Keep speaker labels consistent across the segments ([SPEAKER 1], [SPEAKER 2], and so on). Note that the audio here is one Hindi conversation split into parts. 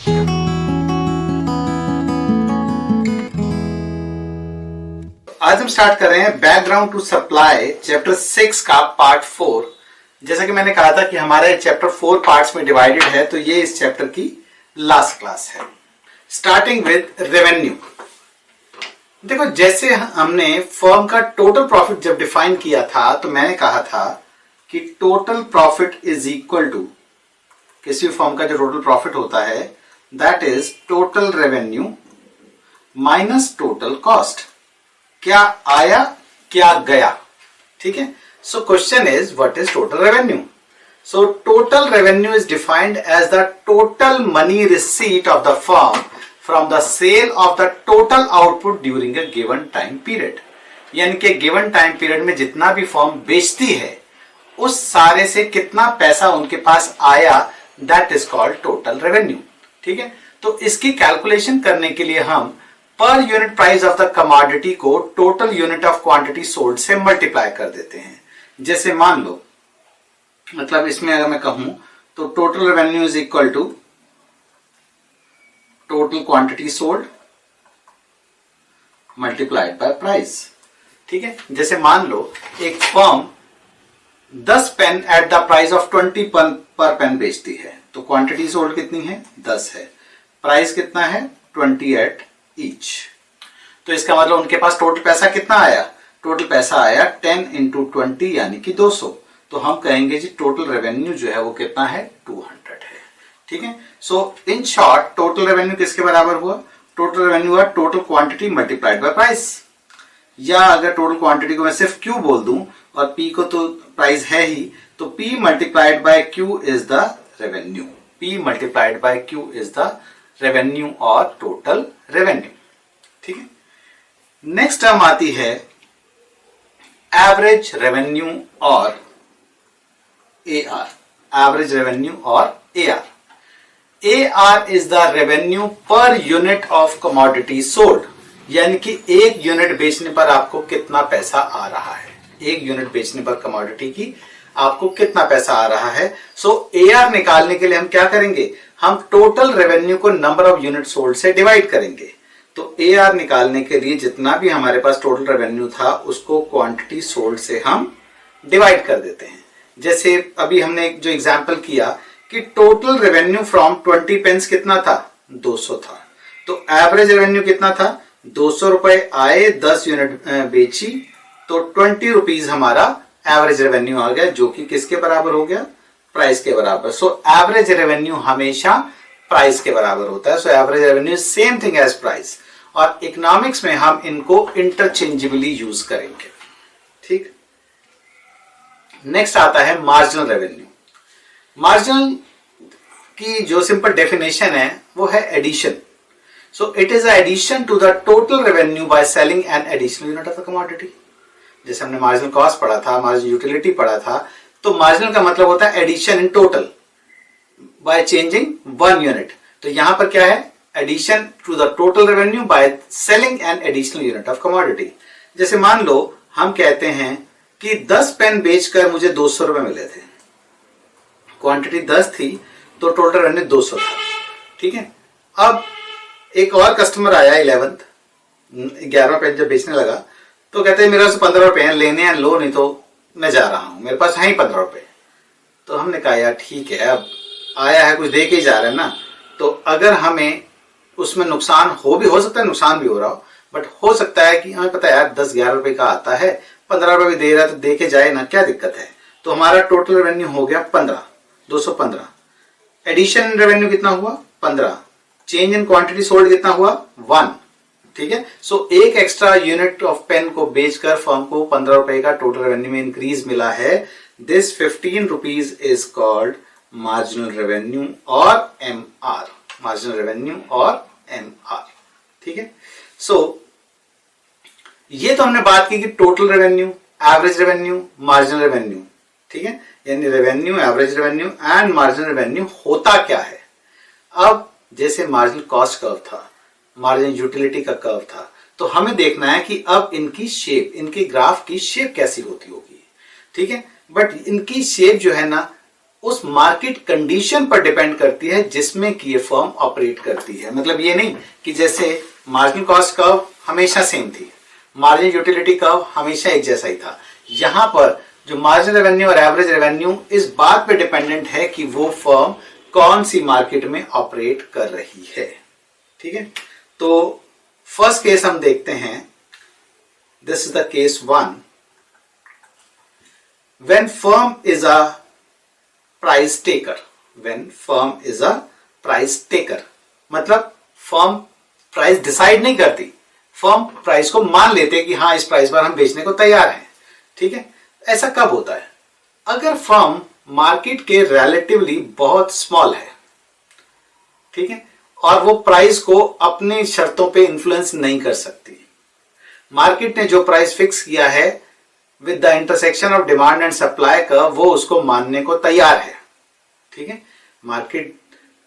[SPEAKER 1] आज हम स्टार्ट कर रहे हैं बैकग्राउंड टू सप्लाई चैप्टर 6 का पार्ट 4। जैसा कि मैंने कहा था कि हमारा चैप्टर 4 पार्ट्स में डिवाइडेड है, तो ये इस चैप्टर की लास्ट क्लास है। Starting with revenue. देखो, जैसे हमने फर्म का टोटल प्रॉफिट जब डिफाइन किया था तो मैंने कहा था कि total profit is equal to, किसी फर्म का जो टोटल प्रॉफिट होता है that is total revenue minus total cost. क्या आया क्या गया, ठीक है। So question is what is total revenue. So total revenue is defined as the total money receipt of the firm from the sale of the total output during a given time period. यानी कि गिवन टाइम पीरियड में जितना भी फर्म बेचती है उस सारे से कितना पैसा उनके पास आया, that is called total revenue, ठीक है। तो इसकी कैलकुलेशन करने के लिए हम पर unit price of the commodity को total unit of quantity sold से मल्टीप्लाई कर देते हैं। जैसे मान लो, मतलब इसमें अगर मैं कहूं तो total revenue is equal to total quantity sold multiplied by price, ठीक है। जैसे मान लो एक firm 10 pen at the price of 20 पर पेन बेचती है, तो क्वांटिटी सोल्ड कितनी है, 10 है, प्राइस कितना है, 20 एट ईच। तो इसका मतलब उनके पास टोटल पैसा कितना आया, टोटल पैसा आया 10 इंटू 20 यानी कि 200। तो हम कहेंगे जी टोटल रेवेन्यू जो है वो कितना है, 200 है, ठीक है। सो इन शॉर्ट टोटल रेवेन्यू किसके बराबर हुआ, टोटल रेवेन्यू हुआ total quantity multiplied by price. या अगर टोटल क्वांटिटी को मैं सिर्फ क्यू बोल दूं और पी को तो प्राइस है ही, तो P multiplied by Q is the revenue. P multiplied by Q is the revenue और टोटल रेवेन्यू, ठीक है। नेक्स्ट टर्म आती है एवरेज रेवेन्यू और एआर। एवरेज रेवेन्यू और AR. AR is the revenue per unit of commodity sold, यानी कि एक यूनिट बेचने पर आपको कितना पैसा आ रहा है, एक यूनिट बेचने पर कमोडिटी की आपको कितना पैसा आ रहा है। सो एआर निकालने के लिए हम क्या करेंगे, हम टोटल रेवेन्यू को नंबर ऑफ यूनिट सोल्ड से डिवाइड करेंगे। तो एआर निकालने के लिए जितना भी हमारे पास टोटल रेवेन्यू था उसको क्वांटिटी सोल्ड से हम डिवाइड कर देते हैं। जैसे अभी हमने जो एग्जांपल किया कि टोटल रेवेन्यू फ्रॉम 20 पेन्स कितना था, 200 था, तो एवरेज रेवेन्यू कितना था, 200 रुपए आए, 10 यूनिट बेची, तो 20 रुपीज हमारा एवरेज रेवेन्यू आ गया, जो कि किसके बराबर हो गया, प्राइस के बराबर। सो एवरेज रेवेन्यू हमेशा प्राइस के बराबर होता है। So average revenue same thing as price, और इकोनॉमिक्स में हम इनको इंटरचेंजेबली यूज करेंगे, ठीक। नेक्स्ट आता है मार्जिनल रेवेन्यू। मार्जिनल की जो सिंपल डेफिनेशन है वो है addition. So it is addition to the total revenue by selling an additional unit of the commodity. जैसे हमने मार्जिनल कॉस्ट पढ़ा था, मार्जिनल यूटिलिटी पढ़ा था, तो मार्जिनल का मतलब होता है addition in total by changing 1 unit. तो यहां पर क्या है, addition to the total revenue by selling an additional unit of commodity. जैसे मान लो हम कहते हैं कि 10 पेन बेचकर मुझे 200 रुपए मिले थे, क्वांटिटी 10 थी तो टोटल रेवेन्यू 200 था, ठीक है। अब एक और कस्टमर आया 11वां पेन जब बेचने लगा, तो कहते हैं मेरे पास 15 रुपए हैं, लेने हैं लो, नहीं तो मैं जा रहा हूं, मेरे पास है ही 15 रुपए। तो हमने कहा यार ठीक है, अब आया है कुछ दे के ही जा रहा है ना, तो अगर हमें उसमें नुकसान हो सकता है, नुकसान भी हो रहा हो, बट हो सकता है कि हमें पता है यार 10-11 रुपए का आता है, 15 रुपए भी दे रहा है तो दे के जाए ना, क्या दिक्कत है। तो हमारा टोटल रेवेन्यू हो गया 15, 215। एडिशन रेवेन्यू कितना हुआ, 15। चेंज इन क्वांटिटी सोल्ड कितना हुआ, 1, ठीक है। सो एक एक्स्ट्रा यूनिट ऑफ पेन को बेचकर फर्म को 15 रुपए का टोटल रेवेन्यू में इंक्रीज मिला है। This 15 rupees is called marginal revenue और एमआर। मार्जिनल रेवेन्यू और एमआर, ठीक है। सो ये तो हमने बात की कि total revenue, average revenue, marginal revenue, ठीक है। यानी revenue, average revenue and marginal revenue होता क्या है। अब जैसे मार्जिनल कॉस्ट कर्व था, मार्जिनल यूटिलिटी का कर्व था, तो हमें देखना है कि अब इनकी शेप, इनके ग्राफ की शेप कैसी होती होगी, ठीक है। बट इनकी शेप जो है ना उस मार्केट कंडीशन पर डिपेंड करती है जिसमें कि ये फर्म ऑपरेट करती है। मतलब ये नहीं कि जैसे मार्जिनल कॉस्ट कर्व हमेशा सेम थी, मार्जिनल यूटिलिटी कर्व हमेशा एक जैसा ही था। यहां पर जो मार्जिनल रेवेन्यू और एवरेज रेवेन्यू इस बात पे डिपेंडेंट है कि वो फर्म कौन सी मार्केट में ऑपरेट कर रही है। ठीक है, तो फर्स्ट केस हम देखते हैं। This is the case 1 when firm is a price taker। when firm is a price taker मतलब फर्म प्राइस डिसाइड नहीं करती, फर्म प्राइस को मान लेते हैं कि हाँ इस प्राइस पर हम बेचने को तैयार हैं। ठीक है, ऐसा कब होता है? अगर फर्म मार्केट के रिलेटिवली बहुत स्मॉल है, ठीक है, और वो प्राइस को अपनी शर्तों पे इन्फ्लुएंस नहीं कर सकती। मार्केट ने जो प्राइस फिक्स किया है with the intersection of demand and supply का, वो उसको मानने को तैयार है। ठीक है, मार्केट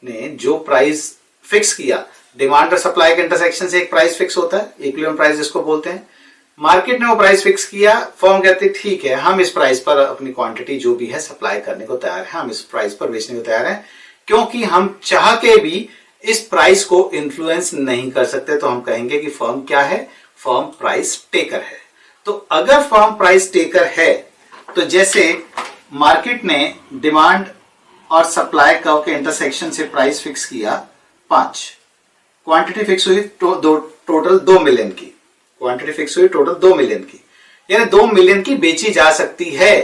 [SPEAKER 1] ने जो प्राइस फिक्स किया, डिमांड और सप्लाई के इंटरसेक्शन से एक प्राइस फिक्स होता है, इक्विलिब्रियम प्राइस जिसको बोलते हैं। मार्केट ने वो प्राइस फिक्स किया, फर्म कहती है ठीक है हम इस प्राइस पर अपनी क्वांटिटी जो भी है सप्लाई करने को तैयार है, हम इस प्राइस पर बेचने को तैयार है, क्योंकि हम चाह के भी इस प्राइस को इन्फ्लुएंस नहीं कर सकते। तो हम कहेंगे कि फर्म क्या है? फर्म प्राइस टेकर है। तो अगर फर्म प्राइस टेकर है तो जैसे मार्केट ने डिमांड और सप्लाई कर्व के इंटरसेक्शन से प्राइस फिक्स किया 5, क्वांटिटी फिक्स हुई टोटल 2 मिलियन की, क्वांटिटी फिक्स हुई टोटल 2 मिलियन की, यानी 2 मिलियन की बेची जा सकती है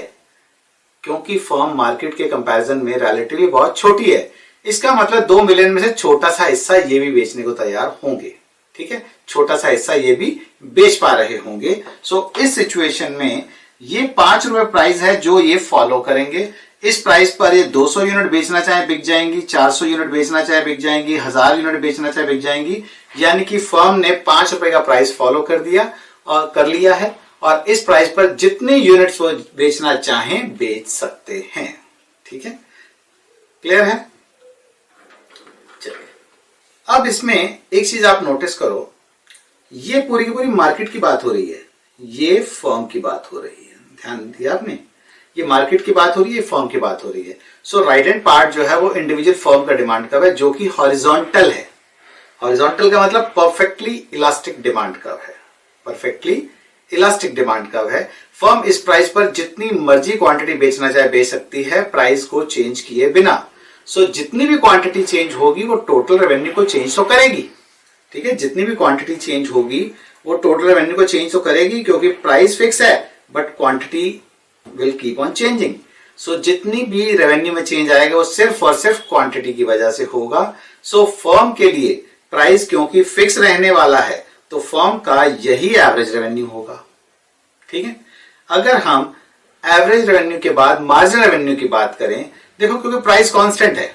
[SPEAKER 1] क्योंकि फर्म मार्केट के कंपैरिजन में रिलेटिवली बहुत छोटी है। इसका मतलब 2 मिलियन में से छोटा सा हिस्सा ये भी बेचने को तैयार होंगे। ठीक है, छोटा सा हिस्सा ये भी बेच पा रहे होंगे। सो इस सिचुएशन में ये 5 रुपए प्राइस है जो ये फॉलो करेंगे। इस प्राइस पर ये 200 यूनिट बेचना चाहे बिक जाएंगी, 400 यूनिट बेचना चाहे बिक जाएंगी, 1000 यूनिट बेचना चाहे बिक जाएंगी। यानी कि फर्म ने 5 रुपए का प्राइस फॉलो कर दिया और कर लिया है, और इस प्राइस पर जितने यूनिट्स वो बेचना चाहें बेच सकते हैं। ठीक है, क्लियर है? चलिए, अब इसमें एक चीज आप नोटिस करो, ये पूरी की पूरी मार्केट की बात हो रही है, ये फर्म की बात हो रही है। ध्यान दिया आपने? ये मार्केट की बात हो रही है, फर्म की बात हो रही है। सो राइट हैंड पार्ट जो है वो इंडिविजुअल फर्म का डिमांड कर्व है जो कि हॉरिजॉन्टल है। हॉरिजॉन्टल का मतलब परफेक्टली इलास्टिक डिमांड कर्व है, परफेक्टली इलास्टिक डिमांड कर्व है। फर्म इस प्राइस पर जितनी मर्जी क्वांटिटी बेचना चाहे बेच सकती है, प्राइस को चेंज किए बिना। सो जितनी भी क्वांटिटी चेंज होगी वो टोटल रेवेन्यू को चेंज तो करेगी। ठीक है, जितनी भी क्वांटिटी चेंज होगी वो टोटल रेवेन्यू को चेंज तो करेगी क्योंकि प्राइस फिक्स है, but quantity will keep on changing. So जितनी भी रेवेन्यू में चेंज आएगा वो सिर्फ और सिर्फ क्वांटिटी की वजह से होगा। सो फर्म के लिए प्राइस क्योंकि फिक्स रहने वाला है तो फर्म का यही एवरेज रेवेन्यू होगा। ठीक है, अगर हम एवरेज रेवेन्यू के बाद मार्जिनल रेवेन्यू की बात करें, देखो क्योंकि प्राइस कांस्टेंट है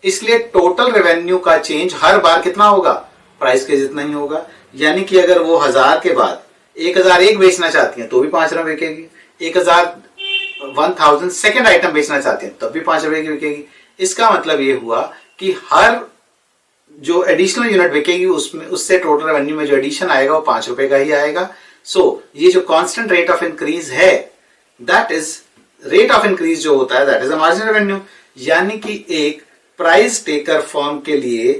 [SPEAKER 1] इसलिए टोटल रेवेन्यू का चेंज हर बार कितना होगा? प्राइस के जितना ही होगा। यानी कि अगर वो 1000 के बाद 1001 बेचना चाहती हैं तो भी 5 रुपए बिकेगी, 1000 सेकेंड आइटम बेचना चाहते हैं तब भी 5 रुपए की बिकेगी। इसका मतलब ये हुआ कि हर जो एडिशनल यूनिट बिकेगी उसमें उससे टोटल रेवेन्यू में जो एडिशन आएगा वो 5 रुपए का ही आएगा। सो ये जो कांस्टेंट रेट ऑफ इंक्रीज है, that is rate of increase जो होता है that is a marginal revenue. यानी कि एक प्राइस टेकर फर्म के लिए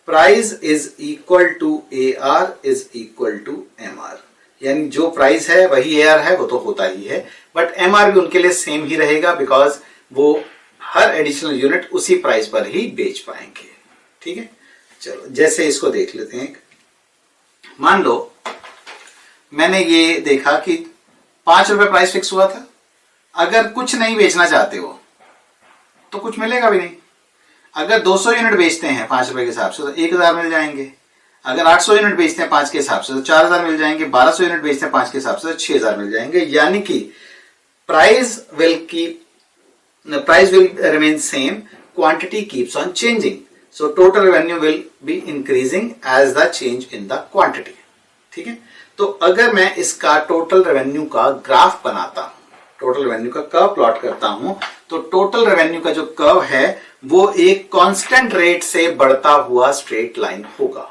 [SPEAKER 1] price is equal to AR is equal to MR, यानी जो प्राइस है वही AR है, वो तो होता ही है, बट MR भी उनके लिए सेम ही रहेगा बिकॉज वो हर एडिशनल यूनिट उसी प्राइस पर ही बेच पाएंगे। ठीक है, चलो जैसे इसको देख लेते हैं। मान लो मैंने ये देखा कि 5 रुपए प्राइस फिक्स हुआ था, अगर कुछ नहीं बेचना चाहते हो तो कुछ मिलेगा भी नहीं। अगर 200 यूनिट बेचते हैं 5 रुपए के हिसाब से तो 1000 मिल जाएंगे, अगर 800 यूनिट बेचते हैं 5 के हिसाब से तो 4000 मिल जाएंगे, 1200 यूनिट बेचते हैं 5 के हिसाब से तो 6000 मिल जाएंगे। यानी कि price will remain same, quantity keeps on changing, so total revenue will be increasing as the change in the quantity. ठीक है, तो अगर मैं इसका टोटल रेवेन्यू का ग्राफ बनाता हूं, टोटल रेवेन्यू का कर्व प्लॉट करता हूं, तो टोटल रेवेन्यू का जो कर्व है वो एक कांस्टेंट रेट से बढ़ता हुआ स्ट्रेट लाइन होगा।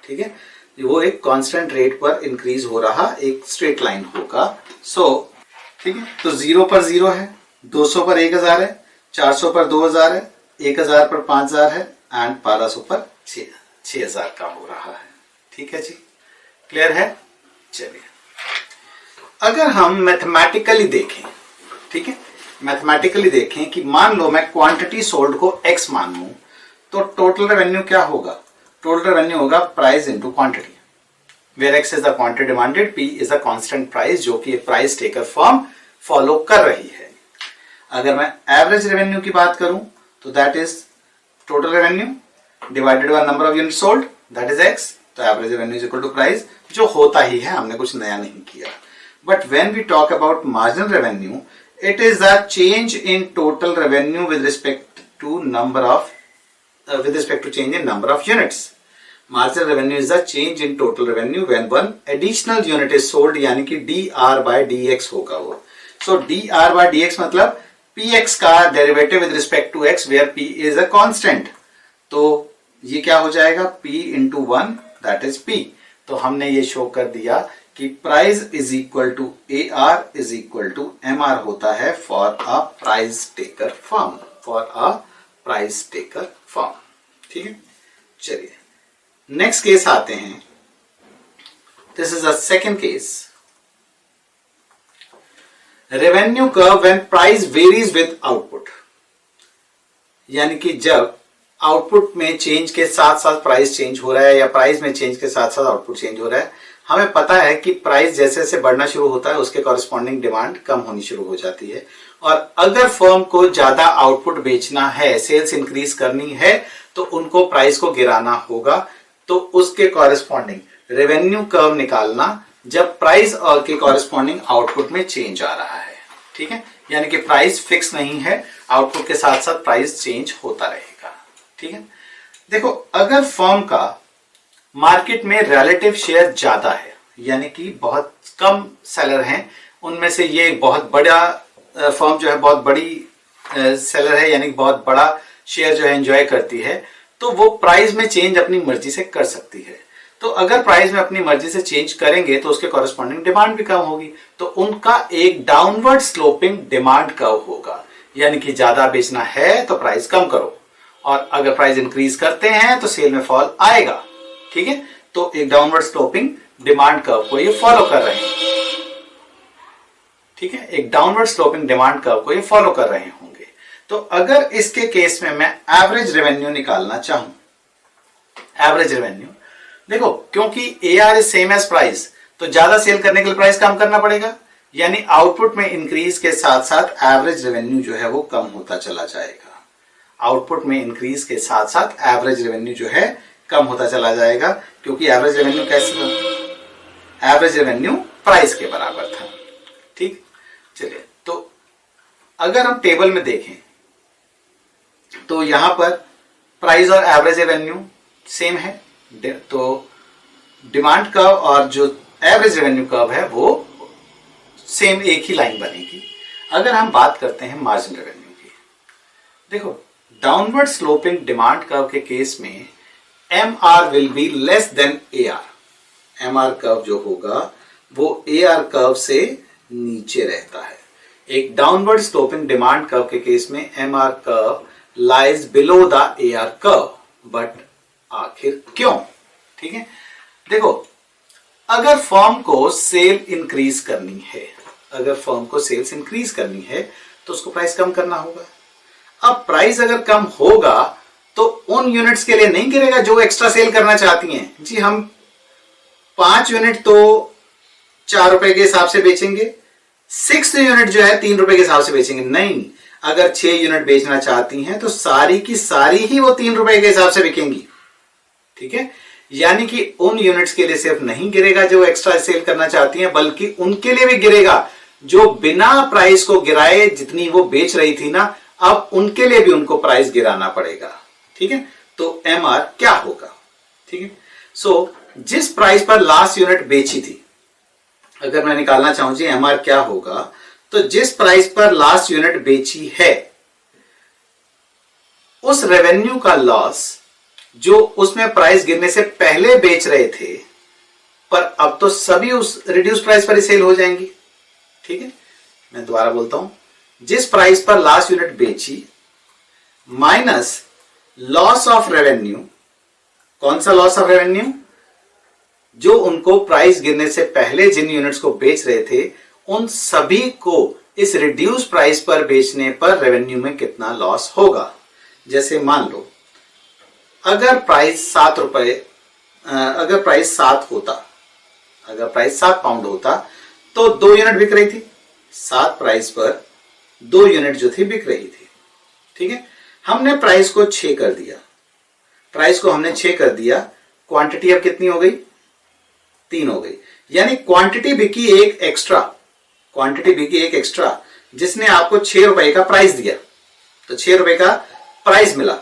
[SPEAKER 1] ठीक है, वो एक कांस्टेंट रेट पर इंक्रीज हो रहा एक स्ट्रेट लाइन होगा। सो ठीक है, तो 0 पर 0 है, 200 पर 1000 है, 400 पर 2000 है, 1000 पर 5000 है एंड 1200 पर 6000 का हो रहा है। ठीक है जी, क्लियर है। चलिए अगर हम मैथमेटिकली देखें, ठीक है, मैथमेटिकली देखें कि मान लो मैं क्वांटिटी सोल्ड को x मान लूं, तो टोटल रेवेन्यू क्या होगा? टोटल रेवेन्यू होगा price into quantity, where x is the quantity demanded, p is the constant price जो कि एक प्राइस टेकर फर्म फॉलो कर रही है। अगर मैं एवरेज रेवेन्यू की बात करूं तो that is total revenue divided by number of unit sold, that is x। तो average revenue is equal to price, जो होता ही है, हमने कुछ नया नहीं किया। But when we talk about marginal revenue, it is the change in total revenue with respect to change in number of units. Marginal revenue is the change in total revenue when one additional unit is sold, यानी कि dr by dx होगा वो। So dr by dx मतलब px का derivative with respect to x where p is a constant। तो ये क्या हो जाएगा? p into 1 that is p। तो हमने ये शो कर दिया कि price is equal to AR is equal to MR होता है for a price taker firm, for a price taker firm. ठीक है, चलिए नेक्स्ट केस आते हैं। This is a second case, revenue curve when price varies with output, यानी कि जब आउटपुट में चेंज के साथ साथ प्राइस चेंज हो रहा है या प्राइस में चेंज के साथ साथ आउटपुट चेंज हो रहा है। हमें पता है कि प्राइस जैसे जैसे बढ़ना शुरू होता है उसके कॉरेस्पॉन्डिंग डिमांड कम होनी शुरू हो जाती है, और अगर फर्म को ज्यादा आउटपुट बेचना है, सेल्स इंक्रीज करनी है, तो उनको प्राइस को गिराना होगा। तो उसके कॉरेस्पॉन्डिंग रेवेन्यू कर्व निकालना जब प्राइस और के कॉरेस्पॉन्डिंग आउटपुट में चेंज आ रहा है। ठीक है, यानी कि प्राइस फिक्स नहीं है, आउटपुट के साथ साथ प्राइस चेंज होता रहेगा। ठीक है, देखो अगर फर्म का मार्केट में रिलेटिव शेयर ज्यादा है, यानी कि बहुत कम सेलर हैं, उनमें से ये बहुत बड़ा फर्म जो है बहुत बड़ी सेलर है, यानी बहुत बड़ा शेयर जो है एंजॉय करती है, तो वो प्राइस में चेंज अपनी मर्जी से कर सकती है। तो अगर प्राइस में अपनी मर्जी से चेंज करेंगे तो उसके कॉरेस्पॉन्डिंग डिमांड भी कम होगी, तो उनका एक डाउनवर्ड स्लोपिंग डिमांड कर्व होगा, यानी कि ज्यादा बेचना है तो प्राइस कम करो, और अगर प्राइस इंक्रीज करते हैं तो सेल में फॉल आएगा। ठीक है, तो एक डाउनवर्ड स्लोपिंग डिमांड कर्व को ये फॉलो कर रहे हैं। ठीक है, एक डाउनवर्ड स्लोपिंग डिमांड कर्व को ये फॉलो कर रहे होंगे। तो अगर इसके केस में मैं एवरेज रेवेन्यू निकालना चाहूं, एवरेज रेवेन्यू देखो, क्योंकि AR is same as price, तो ज्यादा सेल करने के लिए प्राइस कम करना पड़ेगा, यानी आउटपुट में इंक्रीज के साथ साथ एवरेज रेवेन्यू जो है वो कम होता चला जाएगा। आउटपुट में इंक्रीज के साथ साथ एवरेज रेवेन्यू जो है कम होता चला जाएगा, क्योंकि एवरेज रेवेन्यू कैसे था? एवरेज रेवेन्यू प्राइस के बराबर था। ठीक, चलिए तो अगर हम टेबल में देखें तो यहां पर प्राइस और एवरेज रेवेन्यू सेम है, तो डिमांड कर्व और जो एवरेज रेवेन्यू कर्व है वो सेम एक ही लाइन बनेगी। अगर हम बात करते हैं मार्जिन रेवेन्यू की, देखो डाउनवर्ड स्लोपिंग डिमांड कर्व के केस में MR will be less than AR। MR curve जो होगा वो AR कर्व से नीचे रहता है। एक डाउनवर्ड स्लोपिंग डिमांड कर्व के केस में MR curve lies below the AR curve. But आखिर क्यों? ठीक है, देखो अगर फर्म को सेल इंक्रीज करनी है, अगर फर्म को सेल्स इंक्रीज करनी है तो उसको प्राइस कम करना होगा। अब प्राइस अगर कम होगा तो उन यूनिट्स के लिए नहीं गिरेगा जो एक्स्ट्रा सेल करना चाहती हैं। जी हम 5 यूनिट तो 4 रुपए के हिसाब से बेचेंगे, 6 यूनिट जो है 3 रुपए के हिसाब से बेचेंगे। नहीं, अगर 6 यूनिट बेचना चाहती हैं तो सारी की सारी ही वो 3 रुपए के हिसाब से बिकेंगी। ठीक है, यानी कि उन यूनिट्स के लिए सिर्फ नहीं गिरेगा जो एक्स्ट्रा सेल करना चाहती हैं, बल्कि उनके लिए भी गिरेगा जो बिना प्राइस को गिराए जितनी वो बेच रही थी ना, अब उनके लिए भी उनको प्राइस गिराना पड़ेगा। ठीक है, तो MR क्या होगा? ठीक है, सो जिस प्राइस पर लास्ट यूनिट बेची थी, अगर मैं निकालना चाहूं जी MR क्या होगा, तो जिस प्राइस पर लास्ट यूनिट बेची है उस रेवेन्यू का लॉस जो उसमें प्राइस गिरने से पहले बेच रहे थे, पर अब तो सभी उस रिड्यूस प्राइस पर ही सेल हो जाएंगी। ठीक है, मैं दोबारा बोलता हूं, जिस प्राइस पर लास्ट यूनिट बेची माइनस लॉस ऑफ रेवेन्यू। कौन सा लॉस ऑफ रेवेन्यू? जो उनको प्राइस गिरने से पहले जिन यूनिट्स को बेच रहे थे उन सभी को इस रिड्यूस प्राइस पर बेचने पर रेवेन्यू में कितना लॉस होगा। जैसे मान लो अगर प्राइस 7 रुपए, अगर प्राइस 7 होता, अगर प्राइस 7 पाउंड होता तो 2 यूनिट बिक रही थी। 7 प्राइस पर 2 यूनिट जो थी बिक रही थी। ठीक है, हमने प्राइस को 6 कर दिया, प्राइस को हमने 6 कर दिया, क्वांटिटी अब कितनी हो गई? 3 हो गई। यानी क्वांटिटी बिकी एक एक्स्ट्रा, क्वांटिटी बिकी एक एक्स्ट्रा जिसने आपको 6 रुपए का प्राइस दिया, तो 6 रुपए का प्राइस मिला।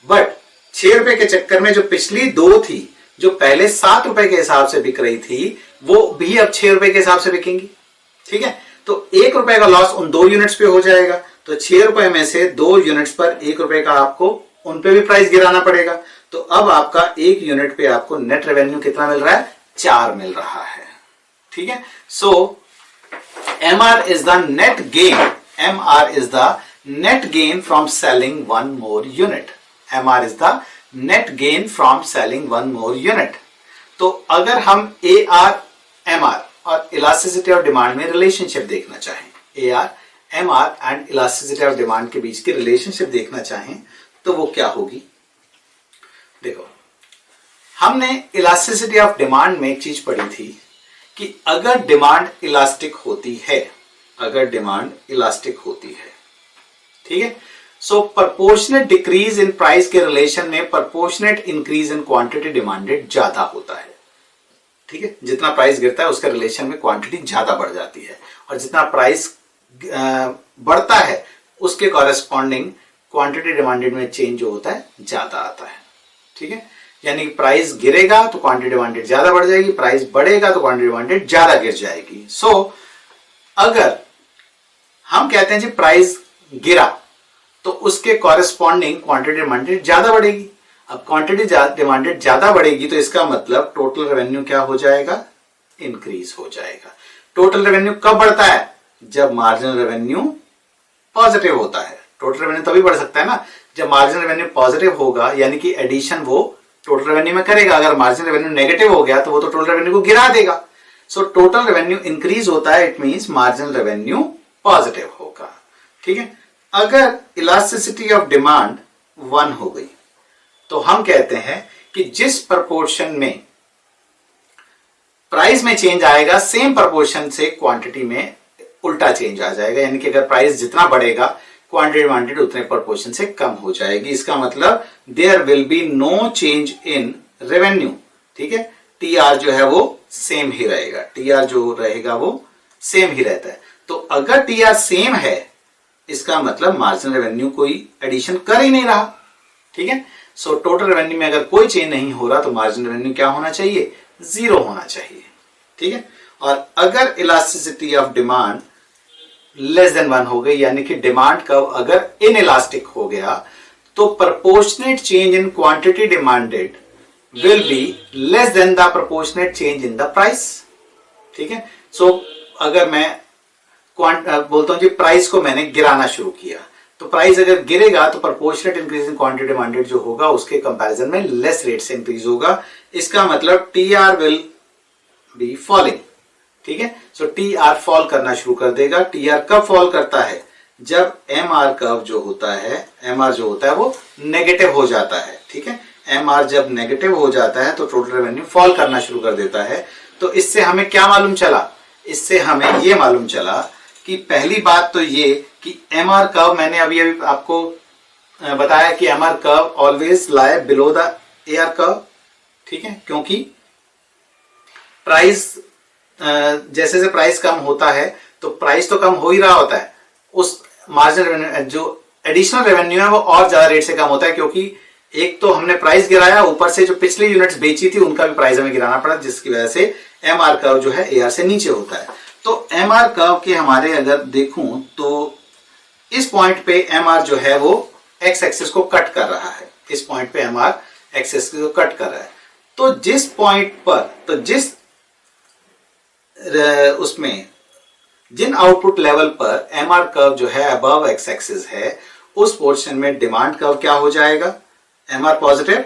[SPEAKER 1] बट 6 रुपए के चक्कर में जो पिछली 2 थी, जो पहले 7 रुपए के हिसाब से बिक रही थी, वो भी अब 6 रुपए के हिसाब से बिकेंगी। ठीक है, तो 1 रुपए का लॉस उन 2 यूनिट्स पे हो जाएगा। तो 6 रुपए में से 2 यूनिट्स पर 1 रुपए का आपको उन पे भी प्राइस गिराना पड़ेगा। तो अब आपका 1 यूनिट पे आपको नेट रेवेन्यू कितना मिल रहा है? 4 मिल रहा है। ठीक है, सो MR is the net gain. MR is the net gain from selling one more unit. MR is the net gain from selling one more unit. तो अगर हम AR, MR और इलास्टिसिटी ऑफ डिमांड में रिलेशनशिप देखना चाहें, AR, MR and elasticity of demand के बीच की रिलेशनशिप देखना चाहें तो वो क्या होगी? देखो, हमने इलास्टिसिटी ऑफ डिमांड में एक चीज पढ़ी थी कि अगर डिमांड इलास्टिक होती है, अगर डिमांड इलास्टिक होती है, ठीक है, सो प्रोपोर्शनेट डिक्रीज इन प्राइस के रिलेशन में proportionate increase in quantity demanded ज्यादा होता है। ठीक है, जितना प्राइस गिरता है उसके रिलेशन में क्वांटिटी ज्यादा बढ़ जाती है, और जितना प्राइस बढ़ता है उसके कॉरेस्पॉन्डिंग क्वांटिटी डिमांडेड में चेंज जो होता है ज्यादा आता है। ठीक है, यानी प्राइस गिरेगा तो क्वांटिटी डिमांडेड ज्यादा बढ़ जाएगी, प्राइस बढ़ेगा तो क्वांटिटी डिमांडेड ज्यादा गिर जाएगी। सो अगर हम कहते हैं जी प्राइस गिरा तो उसके कॉरेस्पॉन्डिंग क्वांटिटी डिमांडेड ज्यादा बढ़ेगी। अब क्वांटिटी डिमांडेड ज्यादा बढ़ेगी तो इसका मतलब टोटल रेवेन्यू क्या हो जाएगा? इंक्रीज हो जाएगा। टोटल रेवेन्यू कब बढ़ता है? जब मार्जिनल रेवेन्यू पॉजिटिव होता है। टोटल रेवेन्यू तभी बढ़ सकता है ना जब मार्जिनल रेवेन्यू पॉजिटिव होगा, यानी कि एडिशन वो टोटल रेवेन्यू में करेगा। अगर मार्जिनल रेवेन्यू नेगेटिव हो गया तो वो तो टोटल रेवेन्यू को गिरा देगा। सो टोटल रेवेन्यू इंक्रीज होता है, it means marginal revenue positive होगा। ठीक है, अगर इलास्टिसिटी ऑफ डिमांड 1 हो गई तो हम कहते हैं कि जिस प्रपोर्शन में प्राइस में चेंज आएगा सेम प्रपोर्शन से क्वांटिटी में उल्टा चेंज आ जाएगा। यानी कि अगर प्राइस जितना बढ़ेगा क्वांटिटी डिमांडेड उतने प्रपोर्शन से कम हो जाएगी। इसका मतलब there will be no change in revenue. ठीक है, TR जो है वो सेम ही रहेगा, TR जो रहेगा वो सेम ही रहता है। तो अगर TR सेम है इसका मतलब मार्जिनल रेवेन्यू कोई एडिशन कर ही नहीं रहा। ठीक है, सो टोटल रेवेन्यू में अगर कोई चेंज नहीं हो रहा तो मार्जिनल रेवेन्यू क्या होना चाहिए? 0 होना चाहिए। ठीक है, और अगर elasticity of demand less than 1 हो गई, यानी कि डिमांड कर्व अगर इनइलास्टिक हो गया तो proportionate change in quantity demanded will be less than the proportionate change in the price. ठीक है, सो अगर मैं बोलता हूं जी प्राइस को मैंने गिराना शुरू किया तो प्राइस अगर गिरेगा तो proportionate increase in quantity demanded जो होगा उसके कंपैरिजन में लेस रेट से इंक्रीज होगा। इसका मतलब TR विल बी फॉलिंग। ठीक है, सो TR फॉल करना शुरू कर देगा। TR कब फॉल करता है? जब MR कर्व जो होता है, MR जो होता है वो नेगेटिव हो जाता है। ठीक है, MR जब नेगेटिव हो जाता है तो टोटल रेवेन्यू फॉल करना शुरू कर देता है। तो इससे हमें क्या मालूम चला? इससे हमें ये मालूम चला कि पहली बात तो ये कि MR कर्व, मैंने अभी आपको बताया कि MR curve always lie below the AR curve. ठीक है, क्योंकि प्राइस जैसे जैसे प्राइस कम होता है तो प्राइस तो कम हो ही रहा होता है, उस मार्जिनल रेवेन्यू जो एडिशनल रेवेन्यू है वो और ज्यादा रेट से कम होता है, क्योंकि एक तो हमने प्राइस गिराया, ऊपर से जो पिछली यूनिट्स बेची थी उनका भी प्राइस हमें गिराना पड़ा, जिसकी वजह से MR कर्व जो है AR से नीचे होता है। तो MR कर्व के हमारे अगर देखूं तो इस पॉइंट पे MR जो है वो एक्स एक्सिस को कट कर रहा है। इस पॉइंट पे MR एक्स एक्सिस को कट कर रहा है। तो जिस पॉइंट पर, तो जिस उसमें जिन आउटपुट लेवल पर MR कर्व जो है अबव एक्स एक्सिस है उस पोर्शन में डिमांड कर्व क्या हो जाएगा, MR पॉजिटिव,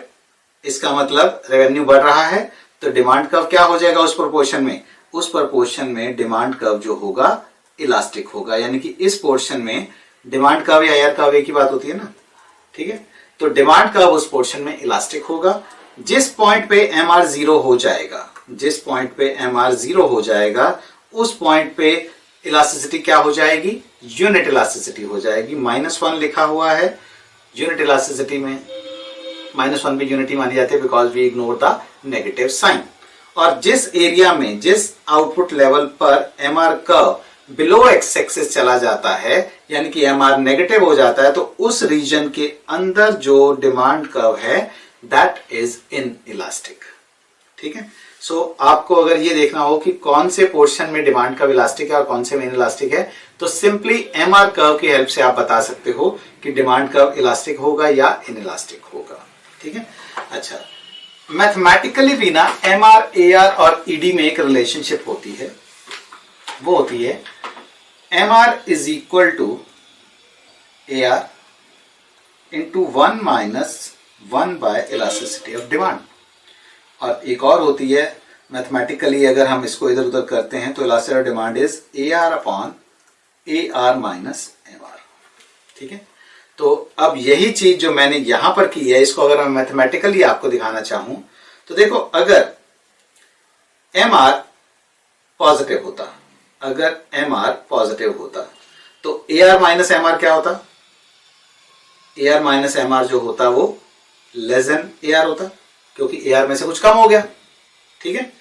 [SPEAKER 1] इसका मतलब रेवेन्यू बढ़ रहा है, तो डिमांड कर्व क्या हो जाएगा उस प्रोपोर्शन में, उस प्रोपोर्शन में डिमांड कर्व जो होगा इलास्टिक होगा। यानी कि इस पोर्शन में डिमांड कर्व या एयर कर्व एक ही बात होती है ना, ठीक है। तो डिमांड कर्व उस पोर्शन में इलास्टिक होगा। जिस पॉइंट पे MR 0 हो जाएगा, जिस पॉइंट पे MR 0 हो जाएगा, उस पॉइंट पे इलास्टिसिटी क्या हो जाएगी, यूनिट इलास्टिसिटी हो जाएगी। -1 लिखा हुआ है, यूनिट इलास्टिसिटी में -1 भी यूनिटी मानी जाती है because we ignore the negative sign. और जिस एरिया में, जिस आउटपुट लेवल पर MR curve below x axis चला जाता है, यानी कि MR नेगेटिव हो जाता है, तो उस रीजन के अंदर जो डिमांड कर्व है दैट इज इन इलास्टिक, ठीक है। सो आपको अगर ये देखना हो कि कौन से पोर्शन में डिमांड कर्व इलास्टिक है और कौन से में इलास्टिक है, तो सिंपली MR कर्व की हेल्प से आप बता सकते हो कि डिमांड कर्व इलास्टिक होगा या इन इलास्टिक होगा, ठीक है। अच्छा, मैथमेटिकली भी ना MR, AR और ED में एक रिलेशनशिप होती है, वो होती है MR is equal to AR into 1 minus 1 by elasticity of demand. और एक और होती है मैथमेटिकली, अगर हम इसको इधर उधर करते हैं तो elasticity of demand is AR upon AR minus MR, ठीक है। तो अब यही चीज जो मैंने यहां पर की है, इसको अगर मैं मैथमेटिकली आपको दिखाना चाहूं तो देखो, अगर MR पॉजिटिव होता, अगर MR पॉजिटिव होता तो AR माइनस MR क्या होता, AR माइनस MR जो होता वो लेस देन AR होता, क्योंकि AR में से कुछ कम हो गया, ठीक है।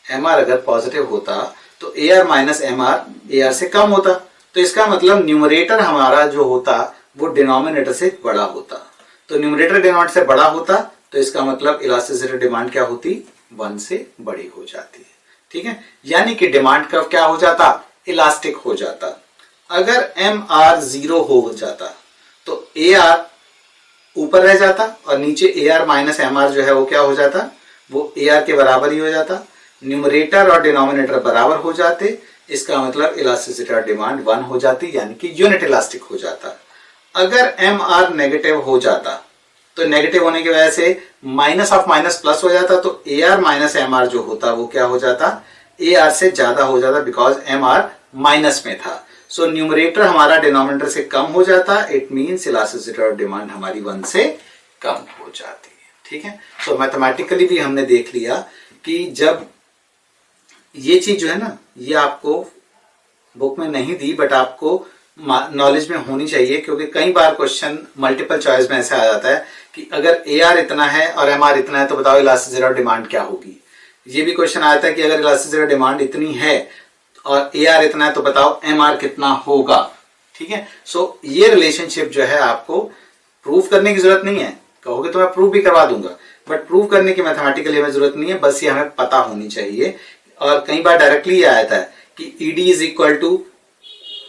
[SPEAKER 1] MR अगर पॉजिटिव होता तो AR माइनस MR AR से कम होता, तो इसका मतलब न्यूमरेटर हमारा जो होता वो डिनोमिनेटर से बड़ा होता। तो न्यूमरेटर डिनोमिनेटर से बड़ा होता तो इसका मतलब इलास्टिसिटी डिमांड क्या होती, 1 से बड़ी हो जाती है, ठीक है। यानी कि डिमांड कर्व क्या हो जाता, इलास्टिक हो जाता। अगर MR 0 हो जाता तो AR ऊपर रह जाता और नीचे AR माइनस MR जो है वो क्या हो जाता, वो AR के बराबर ही हो जाता। न्यूमरेटर और डिनोमिनेटर बराबर हो जाते, इसका मतलब इलास्टिसिटी ऑफ डिमांड 1 हो जाती, यानी कि यूनिट इलास्टिक हो जाता। अगर MR नेगेटिव हो जाता तो नेगेटिव होने की वजह से माइनस ऑफ माइनस प्लस हो जाता, तो AR माइनस MR जो होता वो क्या हो जाता, AR से ज्यादा हो जाता, बिकॉज MR माइनस में था। सो न्यूमरेटर हमारा डिनोमिनेटर से कम हो जाता, it means elasticity of demand हमारी 1 से कम हो जाती है, ठीक है। सो मैथमेटिकली भी हमने देख लिया कि जब ये चीज जो है ना, ये आपको बुक में नहीं दी बट आपको नॉलेज में होनी चाहिए, क्योंकि कई बार क्वेश्चन मल्टीपल चॉइस में ऐसा आ जाता है कि अगर AR इतना है और MR इतना है तो बताओ इलास्टिसिटी ऑफ डिमांड क्या होगी। ये भी क्वेश्चन आता है कि अगर इलास्टिसिटी ऑफ डिमांड इतनी है और AR इतना है तो बताओ MR कितना होगा, ठीक है। सो ये रिलेशनशिप जो है आपको प्रूव करने की जरूरत नहीं है, कहोगे तो मैं प्रूव भी करवा दूंगा, बट प्रूव करने की मैथमेटिकली हमें जरूरत नहीं है, बस ये हमें पता होनी चाहिए। और कई बार डायरेक्टली ये आता है कि ED इज इक्वल टू,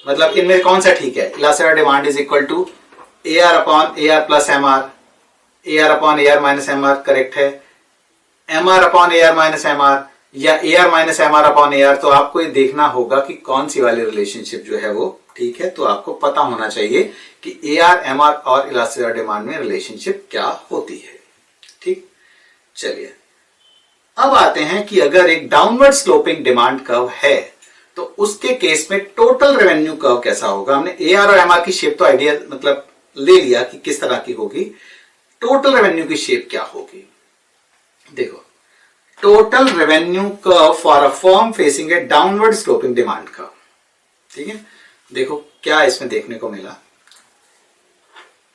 [SPEAKER 1] मतलब इनमें कौन सा ठीक है, elasticity of demand is equal to AR upon AR plus MR, AR upon AR minus MR correct है, MR upon AR minus MR या AR minus MR upon AR। तो आपको ये देखना होगा कि कौन सी वाली रिलेशनशिप जो है वो ठीक है। तो आपको पता होना चाहिए कि AR, MR और इलास्टिसिटी ऑफ डिमांड में रिलेशनशिप क्या होती है, ठीक। चलिए अब आते हैं कि अगर एक डाउनवर्ड स्लोपिंग डिमांड कर्व है तो उसके केस में टोटल रेवेन्यू कर्व कैसा होगा। हमने AR और MR की शेप तो आइडिया मतलब ले लिया कि किस तरह की होगी, टोटल रेवेन्यू की शेप क्या होगी। देखो, total revenue curve for a firm facing A downward sloping demand curve, ठीक है। देखो क्या इसमें देखने को मिला,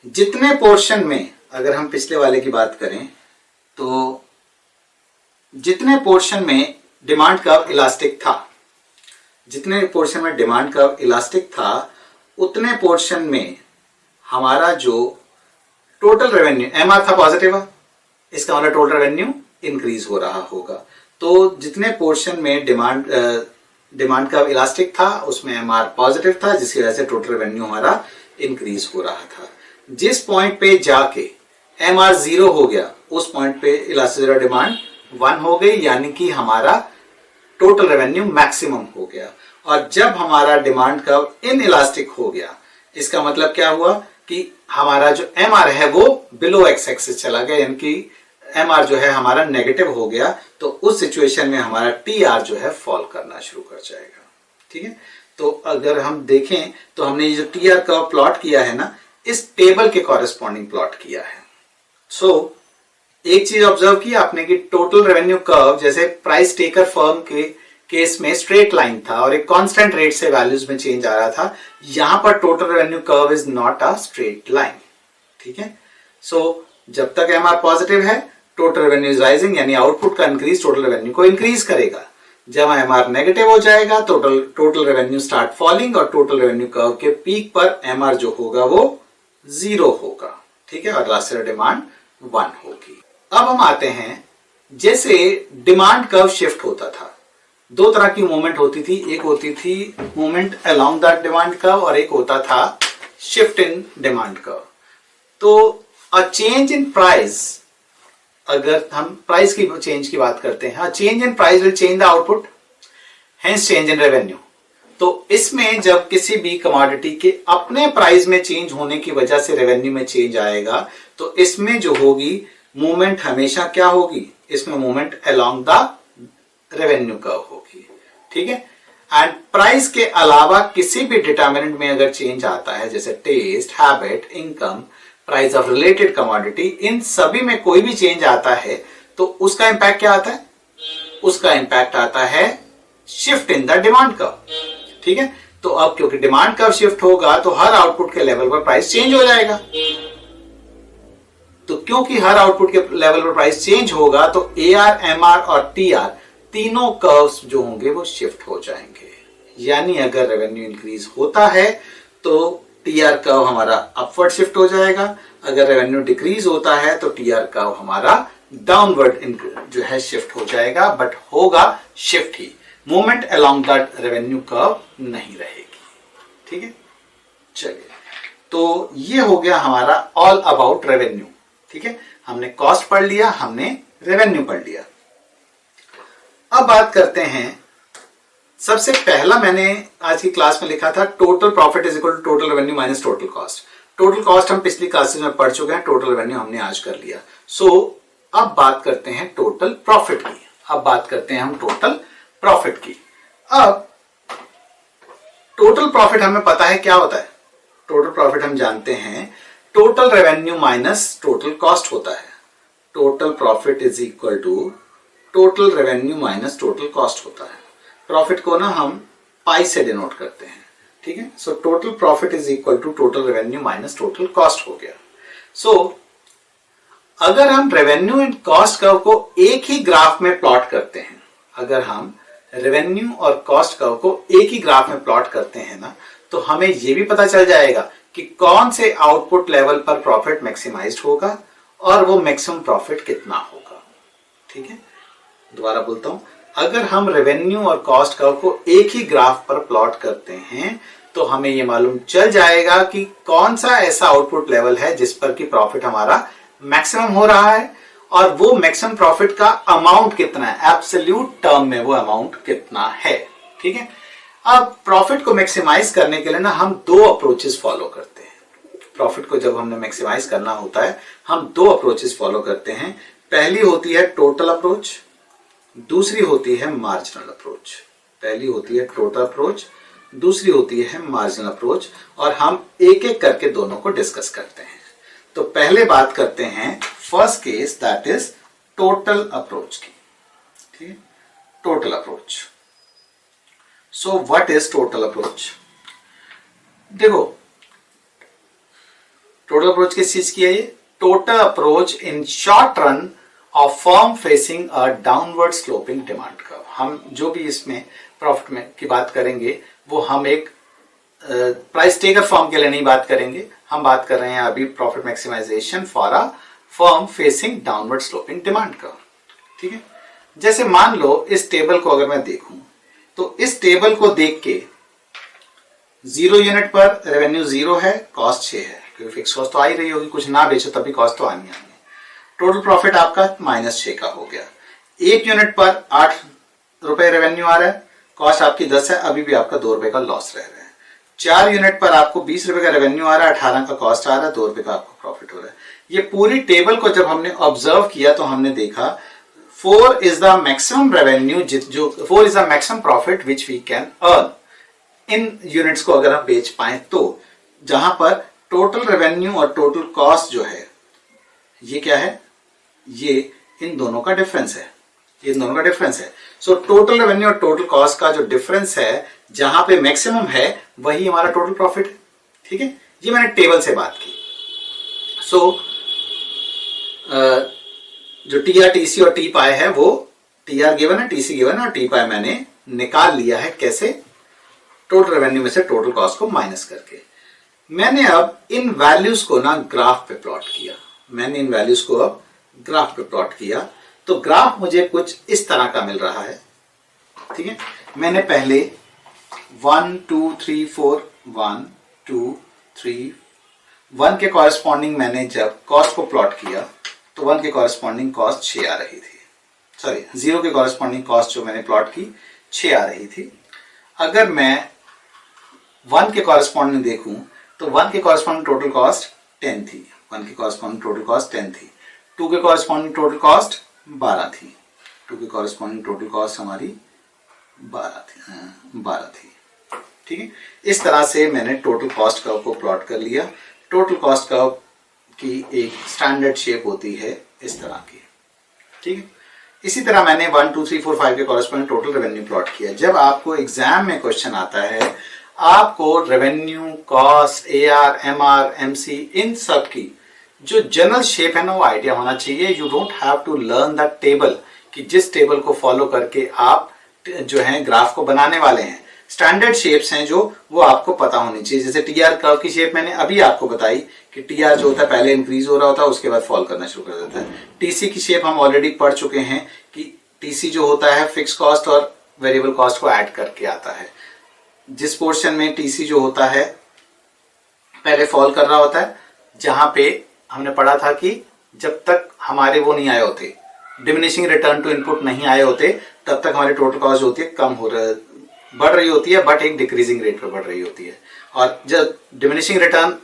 [SPEAKER 1] जितने पोर्शन में, अगर हम पिछले वाले की बात करें तो जितने पोर्शन में डिमांड कर्व इलास्टिक था, जितने पोर्शन में डिमांड कर्व इलास्टिक था उतने पोर्शन में हमारा जो टोटल रेवेन्यू, MR था पॉजिटिव, इसका मतलब टोटल रेवेन्यू इंक्रीज हो रहा होगा। तो जितने पोर्शन में डिमांड कर्व इलास्टिक था उसमें MR पॉजिटिव था, जिसकी वजह से टोटल रेवेन्यू हमारा इंक्रीज हो रहा था। जिस पॉइंट पे जाके MR 0 हो गया उस पॉइंट पे इलास्टिसिटी ऑफ डिमांड 1 हो गई, यानी कि हमारा टोटल रेवेन्यू मैक्सिमम हो गया। और जब हमारा डिमांड कर्व इन इलास्टिक हो गया, इसका मतलब क्या हुआ कि हमारा जो एम आर है वो बिलो एक्स एक्सिस चला गया, यानी कि एम आर जो है हमारा नेगेटिव हो गया, तो उस सिचुएशन में हमारा टी आर जो है फॉल करना शुरू कर जाएगा। ठीक है, तो अगर हम देखें तो हमने ये जो टी आर कर्व प्लॉट किया है ना, इस टेबल के कॉरेस्पॉन्डिंग प्लॉट किया है। सो एक चीज ऑब्जर्व की आपने कि टोटल रेवेन्यू कर्व जैसे प्राइस टेकर फर्म के केस में स्ट्रेट लाइन था और एक कांस्टेंट रेट से वैल्यूज में चेंज आ रहा था, यहां पर total revenue curve is not a straight line. ठीक है, सो जब तक एमआर पॉजिटिव है टोटल रेवेन्यू इज राइजिंग, यानी आउटपुट का इंक्रीज टोटल रेवेन्यू को इंक्रीज करेगा। जब एमआर नेगेटिव हो जाएगा टोटल रेवेन्यू स्टार्ट फॉलिंग और टोटल रेवेन्यू कर्व के पीक पर एमआर जो होगा वो 0 होगा। ठीक है, और लास्ट ईयर डिमांड 1 होगी। अब हम आते हैं, जैसे डिमांड कर्व शिफ्ट होता था, दो तरह की मूवमेंट होती थी, एक होती थी movement along that demand curve और एक होता था शिफ्ट इन डिमांड कर्व। तो अ चेंज इन प्राइस, अगर हम प्राइस की चेंज की बात करते हैं, change in price will change the output, hence change in revenue. तो इसमें जब किसी भी कमोडिटी के अपने प्राइस में चेंज होने की वजह से रेवेन्यू में चेंज आएगा, तो इसमें जो होगी मूवमेंट हमेशा क्या होगी, इसमें movement along the revenue curve होगी। ठीक है, एंड प्राइस के अलावा किसी भी डिटर्मिनेंट में अगर चेंज आता है, जैसे taste, habit, income, price of related commodity, इन सभी में कोई भी चेंज आता है तो उसका इंपैक्ट क्या आता है, उसका इंपैक्ट आता है shift in the demand curve. ठीक है, तो अब क्योंकि डिमांड कर्व शिफ्ट होगा तो हर आउटपुट के लेवल पर प्राइस चेंज हो जाएगा। तो क्योंकि हर आउटपुट के लेवल पर प्राइस चेंज होगा तो AR, MR और TR तीनों कर्व्स जो होंगे वो शिफ्ट हो जाएंगे। यानी अगर रेवेन्यू इंक्रीज होता है तो TR कर्व हमारा अपवर्ड शिफ्ट हो जाएगा, अगर रेवेन्यू डिक्रीज होता है तो TR कर्व हमारा डाउनवर्ड जो है शिफ्ट हो जाएगा, बट होगा shift he, movement along that revenue curve नहीं रहेगी। ठीक है, चलिए, तो ये हो गया हमारा ऑल अबाउट रेवेन्यू। ठीक है, हमने कॉस्ट पढ़ लिया, हमने रेवेन्यू पढ़ लिया। अब बात करते हैं, सबसे पहला मैंने आज की क्लास में लिखा था total profit is equal to total revenue minus total cost. Total cost हम पिछली क्लासेस में पढ़ चुके हैं, टोटल रेवेन्यू हमने आज कर लिया। सो अब बात करते हैं टोटल प्रॉफिट की। अब बात करते हैं हम टोटल प्रॉफिट की। अब टोटल प्रॉफिट हमें पता है क्या होता है, टोटल प्रॉफिट हम जानते हैं total revenue minus total cost होता है। Total profit is equal to total revenue minus total cost होता है। प्रॉफिट को ना हम पाई से डिनोट करते हैं। ठीक है, so total profit is equal to total revenue minus total cost हो गया। सो अगर हम रेवेन्यू एंड कॉस्ट कर्व को एक ही ग्राफ में प्लॉट करते हैं, अगर हम रेवेन्यू और कॉस्ट कर्व को एक ही ग्राफ में प्लॉट करते हैं ना, तो हमें यह भी पता चल जाएगा कि कौन से आउटपुट लेवल पर प्रॉफिट मैक्सिमाइज्ड होगा और वो मैक्सिमम प्रॉफिट कितना होगा। ठीक है, दोबारा बोलता हूं, अगर हम रेवेन्यू और कॉस्ट कर्व को एक ही ग्राफ पर प्लॉट करते हैं तो हमें यह मालूम चल जाएगा कि कौन सा ऐसा आउटपुट लेवल है जिस पर कि प्रॉफिट हमारा मैक्सिमम हो रहा है और वो मैक्सिमम प्रॉफिट का अमाउंट कितना है, एब्सोल्यूट टर्म में वो अमाउंट कितना है। ठीक है, अब प्रॉफिट को मैक्सिमाइज करने के लिए ना हम दो अप्रोचेस फॉलो करते हैं। प्रॉफिट को जब हमने मैक्सिमाइज करना होता है हम दो अप्रोचेस फॉलो करते हैं। पहली होती है टोटल अप्रोच, दूसरी होती है मार्जिनल अप्रोच। पहली होती है टोटल अप्रोच, दूसरी होती है मार्जिनल अप्रोच, और हम एक एक करके दोनों को डिस्कस करते हैं। तो पहले बात करते हैं first case, that is total approach की। ठीक है, total approach. So what is total approach? देखो, टोटल अप्रोच किस चीज की है ये? Total approach in short run of firm facing a downward sloping demand curve. हम जो भी इसमें प्रॉफिट में की बात करेंगे वो हम एक प्राइस टेकर फर्म के लिए नहीं बात करेंगे, हम बात कर रहे हैं अभी profit maximization for a firm facing downward sloping demand curve. ठीक है, जैसे मान लो इस टेबल को अगर मैं देखूं तो इस टेबल को देख के 0 यूनिट पर रेवेन्यू 0 है, कॉस्ट 6 है, क्योंकि फिक्स कॉस्ट तो आ ही रही होगी, कुछ ना बेचो तभी कॉस्ट तो आनी आनी। टोटल प्रॉफिट आपका -6 का हो गया। 1 यूनिट पर 8 रुपए रेवेन्यू आ रहा है, कॉस्ट आपकी 10 है, अभी भी आपका 2 रुपए का लॉस रह रहा है। 4 यूनिट पर आपको 20 रुपए का रेवेन्यू आ रहा है, 18 का कॉस्ट आ रहा है, 2 रुपए का आपको प्रॉफिट हो रहा है। ये पूरी टेबल को जब हमने ऑब्जर्व किया तो हमने देखा 4 इज द मैक्सिमम रेवेन्यू, जो 4 is the maximum profit which we can earn in units को अगर हम बेच पाए तो, जहां पर टोटल रेवेन्यू और टोटल कॉस्ट जो है ये क्या है, ये इन दोनों का डिफरेंस है, ये इन दोनों का डिफरेंस है। सो टोटल रेवेन्यू और टोटल कॉस्ट का जो डिफरेंस है, जहां पे मैक्सिमम है वही हमारा टोटल प्रॉफिट है। ठीक है, ये मैंने टेबल से बात की। सो जो टी आर टी सी और टी पाई है वो टी आर गिवन है, टी सी गिवन है और टी पाई मैंने निकाल लिया है। कैसे? टोटल रेवेन्यू में से टोटल कॉस्ट को माइनस करके। मैंने अब इन वैल्यूज को ना ग्राफ पे प्लॉट किया, मैंने इन वैल्यूज को अब ग्राफ पे प्लॉट किया तो ग्राफ मुझे कुछ इस तरह का मिल रहा है। ठीक है, मैंने पहले 1 2 3 4 1 2 3 1 के कॉरेस्पॉन्डिंग मैंने जब कॉस्ट को प्लॉट किया तो 1 के कॉरेस्पॉन्डिंग कॉस्ट 6 आ रही थी, सॉरी 0 के कॉरेस्पॉन्डिंग कॉस्ट जो मैंने प्लॉट की 6 आ रही थी। अगर मैं 1 के कॉरेस्पॉन्डिंग देखूं तो 1 के कॉरेस्पॉन्डिंग टोटल कॉस्ट 10 थी, 1 के कॉरेस्पॉन्डिंग टोटल कॉस्ट 10 थी। 2 के कॉरेस्पॉन्डिंग टोटल कॉस्ट 12 थी, 2 के कॉरेस्पॉन्डिंग टोटल कॉस्ट हमारी 12 थी। ठीक है, इस तरह से मैंने टोटल कॉस्ट कर्व को प्लॉट कर लिया। टोटल कॉस्ट कर्व की एक स्टैंडर्ड शेप होती है इस तरह की। ठीक है, इसी तरह मैंने 1 2 3 4 5 के कॉरेस्पॉन्डिंग टोटल रेवेन्यू प्लॉट किया। जब आपको एग्जाम में क्वेश्चन आता है, आपको revenue, cost, AR, MR, MC, इन सब की जो जनरल शेप है ना वो आइडिया होना चाहिए। You don't have to learn the table, कि जिस टेबल को फॉलो करके आप जो है ग्राफ को बनाने वाले हैं। स्टैंडर्ड शेप्स हैं जो वो आपको पता होनी चाहिए। जैसे टीआर कर्व की शेप मैंने अभी आपको बताई कि टीआर जो होता है पहले इंक्रीज हो रहा होता है, उसके बाद फॉल करना शुरू कर देता है। टीसी की शेप हम ऑलरेडी पढ़ चुके हैं कि टीसी जो होता है फिक्स कॉस्ट और वेरिएबल कॉस्ट को ऐड करके आता है। जिस पोर्शन में टीसी जो होता है पहले फॉल कर रहा होता है, जहां पे हमने पढ़ा था कि जब तक हमारे वो नहीं आए होते, डिमिनिशिंग रिटर्न टू इनपुट नहीं आए होते, तब तक हमारी टोटल कॉस्ट होती है कम हो रहा बढ़ रही होती है, बट एक डिक्रीजिंग रेट पे बढ़ रही होती है। और जब डिमिनिशिंग रिटर्न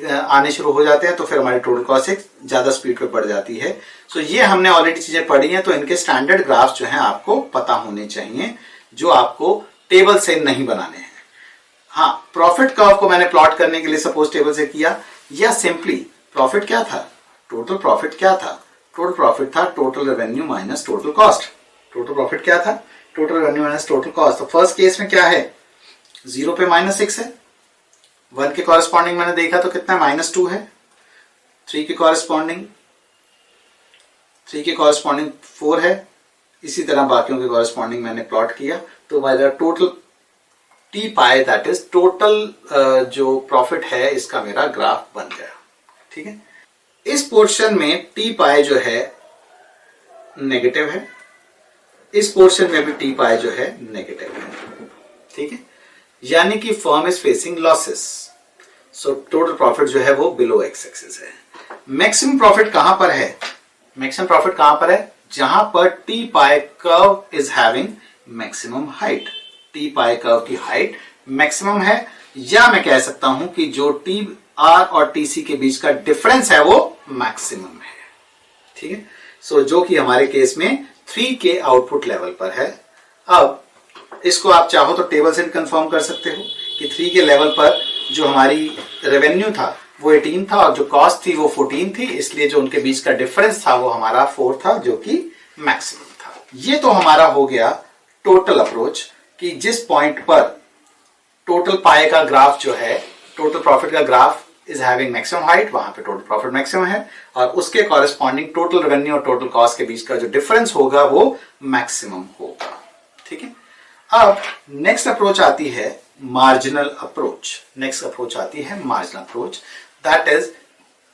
[SPEAKER 1] आने शुरू हो जाते हैं तो फिर हमारी टोटल कॉस्ट एक ज्यादा स्पीड पे बढ़ जाती है। सो ये हमने ऑलरेडी चीजें पढ़ी हैं, तो इनके स्टैंडर्ड ग्राफ्स जो हैं आपको पता होने चाहिए, जो आपको टेबल से नहीं बनाने हैं। हाँ, प्रॉफिट कर्व को मैंने प्लॉट करने के लिए सपोज टेबल से किया, या सिंपली प्रॉफिट क्या था, टोटल प्रॉफिट क्या था, टोटल प्रॉफिट था total revenue minus total cost. Total profit क्या था, total revenue minus total cost. तो फर्स्ट केस में क्या है, 0 पे -6 है, 1 के कॉरेस्पॉन्डिंग मैंने देखा तो कितना -2 है, 3 के कॉरेस्पॉन्डिंग 4 है, इसी तरह बाकियों के कॉरेस्पॉन्डिंग मैंने प्लॉट किया तो मेरा total T pi that is total जो प्रॉफिट है इसका मेरा ग्राफ बन गया। ठीक है, इस पोर्शन में टी पाई जो है नेगेटिव है, इस पोर्शन में भी टी पाई जो है नेगेटिव है। ठीक है, यानी कि firm is facing losses. So total profit जो है वो बिलो एक्स एक्सिस है। मैक्सिमम प्रॉफिट कहां पर है, मैक्सिमम प्रॉफिट कहां पर है, जहां पर T pi curve is having maximum height. T pi curve की हाइट मैक्सिमम है, या मैं कह सकता हूं कि जो टी आर और टीसी के बीच का डिफरेंस है वो मैक्सिमम है। ठीक है, सो जो कि हमारे केस में 3 के आउटपुट लेवल पर है। अब इसको आप चाहो तो टेबल से भी कंफर्म कर सकते हो कि 3 के लेवल पर जो हमारी रेवेन्यू था वो 18 था और जो कॉस्ट थी वो 14 थी, इसलिए जो उनके बीच का डिफरेंस था वो हमारा 4 था, जो कि मैक्सिमम था। ये तो हमारा हो गया टोटल अप्रोच, कि जिस पॉइंट पर टोटल पाई का ग्राफ जो है, टोटल प्रॉफिट का graph is having maximum height, वहां पे टोटल प्रॉफिट मैक्सिमम है और उसके कॉरेस्पॉन्डिंग टोटल रेवेन्यू और टोटल कॉस्ट के बीच का जो डिफरेंस होगा वो मैक्सिमम होगा। ठीक है, अब नेक्स्ट अप्रोच आती है मार्जिनल अप्रोच। नेक्स्ट अप्रोच आती है marginal approach, that is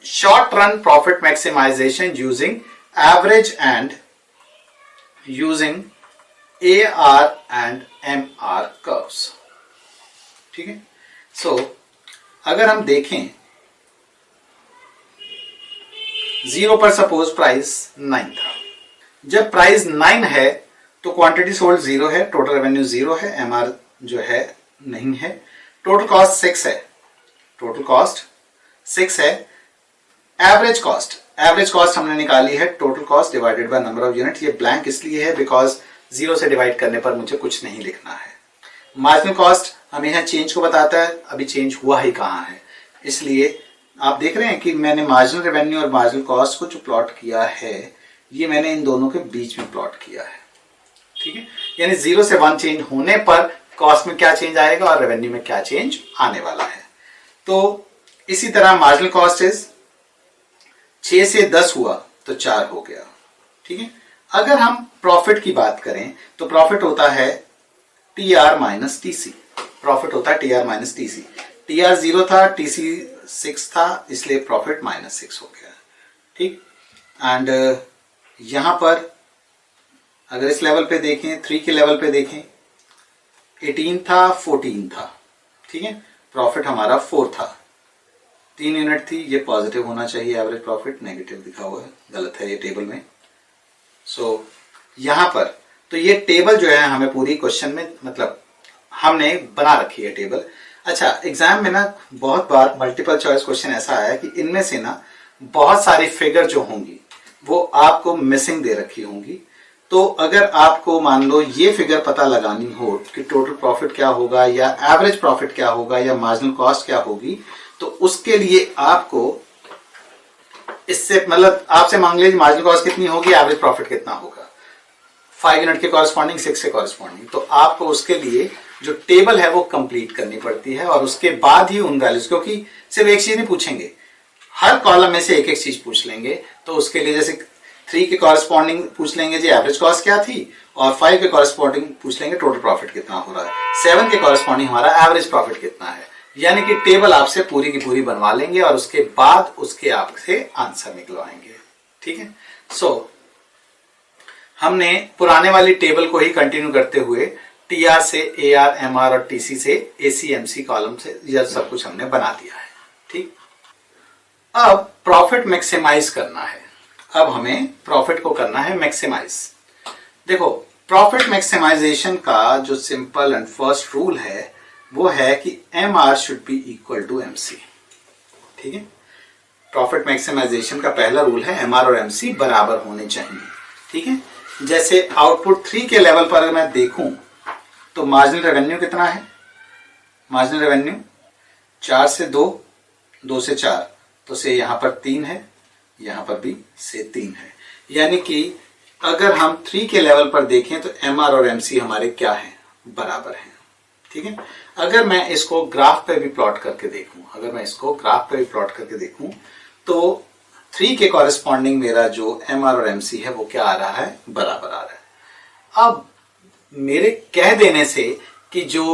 [SPEAKER 1] short run profit maximization using average and using AR and MR curves. ठीक है, सो अगर हम देखें 0 पर सपोज प्राइस 9 था, जब प्राइस 9 है तो क्वांटिटी सोल्ड 0 है, टोटल रेवेन्यू 0 है, एमआर जो है नहीं है, टोटल कॉस्ट 6 है, टोटल कॉस्ट 6 है। एवरेज कॉस्ट हमने निकाली है total cost divided by number of unit. ये ब्लैंक इसलिए है बिकॉज 0 से डिवाइड करने पर मुझे कुछ नहीं लिखना है। मार्जिनल कॉस्ट हमेशा चेंज को बताता है, अभी चेंज हुआ ही कहाँ है, इसलिए आप देख रहे हैं कि मैंने मार्जिनल रेवेन्यू और मार्जिनल कॉस्ट को जो प्लॉट किया है ये मैंने इन दोनों के बीच में प्लॉट किया है, ठीक है। यानी 0 से 1 चेंज होने पर कॉस्ट में क्या चेंज आएगा और रेवेन्यू में क्या चेंज आने वाला है। तो इसी तरह मार्जिनल कॉस्ट इज 6 से 10 हुआ तो 4 हो गया, ठीक है। अगर हम प्रॉफिट की बात करें तो प्रॉफिट होता है TR माइनस TC, प्रॉफिट होता है TR माइनस TC। TR 0 था, TC 6 था, इसलिए प्रॉफिट -6 हो गया, ठीक। एंड यहां पर अगर इस लेवल पे देखें, 3 के लेवल पे देखें, 18 था, 14 था, ठीक है। प्रॉफिट हमारा 4 था, 3 यूनिट थी, ये पॉजिटिव होना चाहिए, एवरेज प्रॉफिट नेगेटिव लिखा हुआ है, गलत है ये टेबल में। सो यहां पर तो ये टेबल जो है हमें पूरी क्वेश्चन में मतलब हमने बना रखी है टेबल। अच्छा, एग्जाम में ना बहुत बार मल्टीपल चॉइस क्वेश्चन ऐसा आया कि इनमें से ना बहुत सारी फिगर जो होंगी वो आपको मिसिंग दे रखी होंगी। तो अगर आपको मान लो ये फिगर पता लगानी हो कि टोटल प्रॉफिट क्या होगा या एवरेज प्रॉफिट क्या होगा या मार्जिनल कॉस्ट क्या होगी, तो उसके लिए आपको इससे मतलब आपसे मांग लीजिए मार्जिनल कॉस्ट कितनी होगी, एवरेज प्रॉफिट कितना होगा, 5 यूनिट के कॉरस्पॉन्डिंग, 6 के कॉरस्पॉन्डिंग। तो आपको उसके लिए जो टेबल है वो कंप्लीट करनी पड़ती है और उसके बाद ही उन वैल्यूज, क्योंकि सिर्फ एक चीज नहीं पूछेंगे, हर कॉलम में से एक एक चीज पूछ लेंगे। तो उसके लिए जैसे 3 के कॉरस्पॉन्डिंग पूछ लेंगे जी एवरेज कॉस्ट क्या थी, और 5 के कॉरस्पॉन्डिंग पूछ लेंगे टोटल प्रॉफिट कितना हो रहा है, 7 के कॉरस्पॉन्डिंग हमारा एवरेज प्रॉफिट कितना है। यानी कि टेबल आपसे पूरी की पूरी बनवा लेंगे और उसके बाद उसके आपसे आंसर निकलवाएंगे, ठीक है। सो हमने पुराने वाली टेबल को ही कंटिन्यू करते हुए TR से AR, MR और TC से AC, MC कॉलम से यह सब कुछ हमने बना दिया है, ठीक। अब प्रॉफिट मैक्सिमाइज करना है, अब हमें प्रॉफिट को करना है मैक्सिमाइज। देखो, प्रॉफिट मैक्सिमाइजेशन का जो सिंपल एंड फर्स्ट रूल है वो है कि MR should be equal to MC, ठीक है। प्रॉफिट मैक्सिमाइजेशन का पहला रूल है MR और MC बराबर होने चाहिए, ठीक है। जैसे आउटपुट 3 के लेवल पर अगर मैं देखूं तो मार्जिनल रेवेन्यू कितना है, मार्जिनल रेवेन्यू 4 से 2, 2 से 4, तो से यहां पर 3 है, यहां पर भी से 3 है। यानी कि अगर हम 3 के लेवल पर देखें तो MR और MC हमारे क्या हैं, बराबर हैं, ठीक है। अगर मैं इसको ग्राफ पे भी प्लॉट करके देखूं, अगर मैं इसको ग्राफ पे भी प्लॉट करके देखूं तो 3 के कॉरेस्पॉन्डिंग मेरा जो MR और MC है वो क्या आ रहा है, बराबर आ रहा है। अब मेरे कह देने से कि जो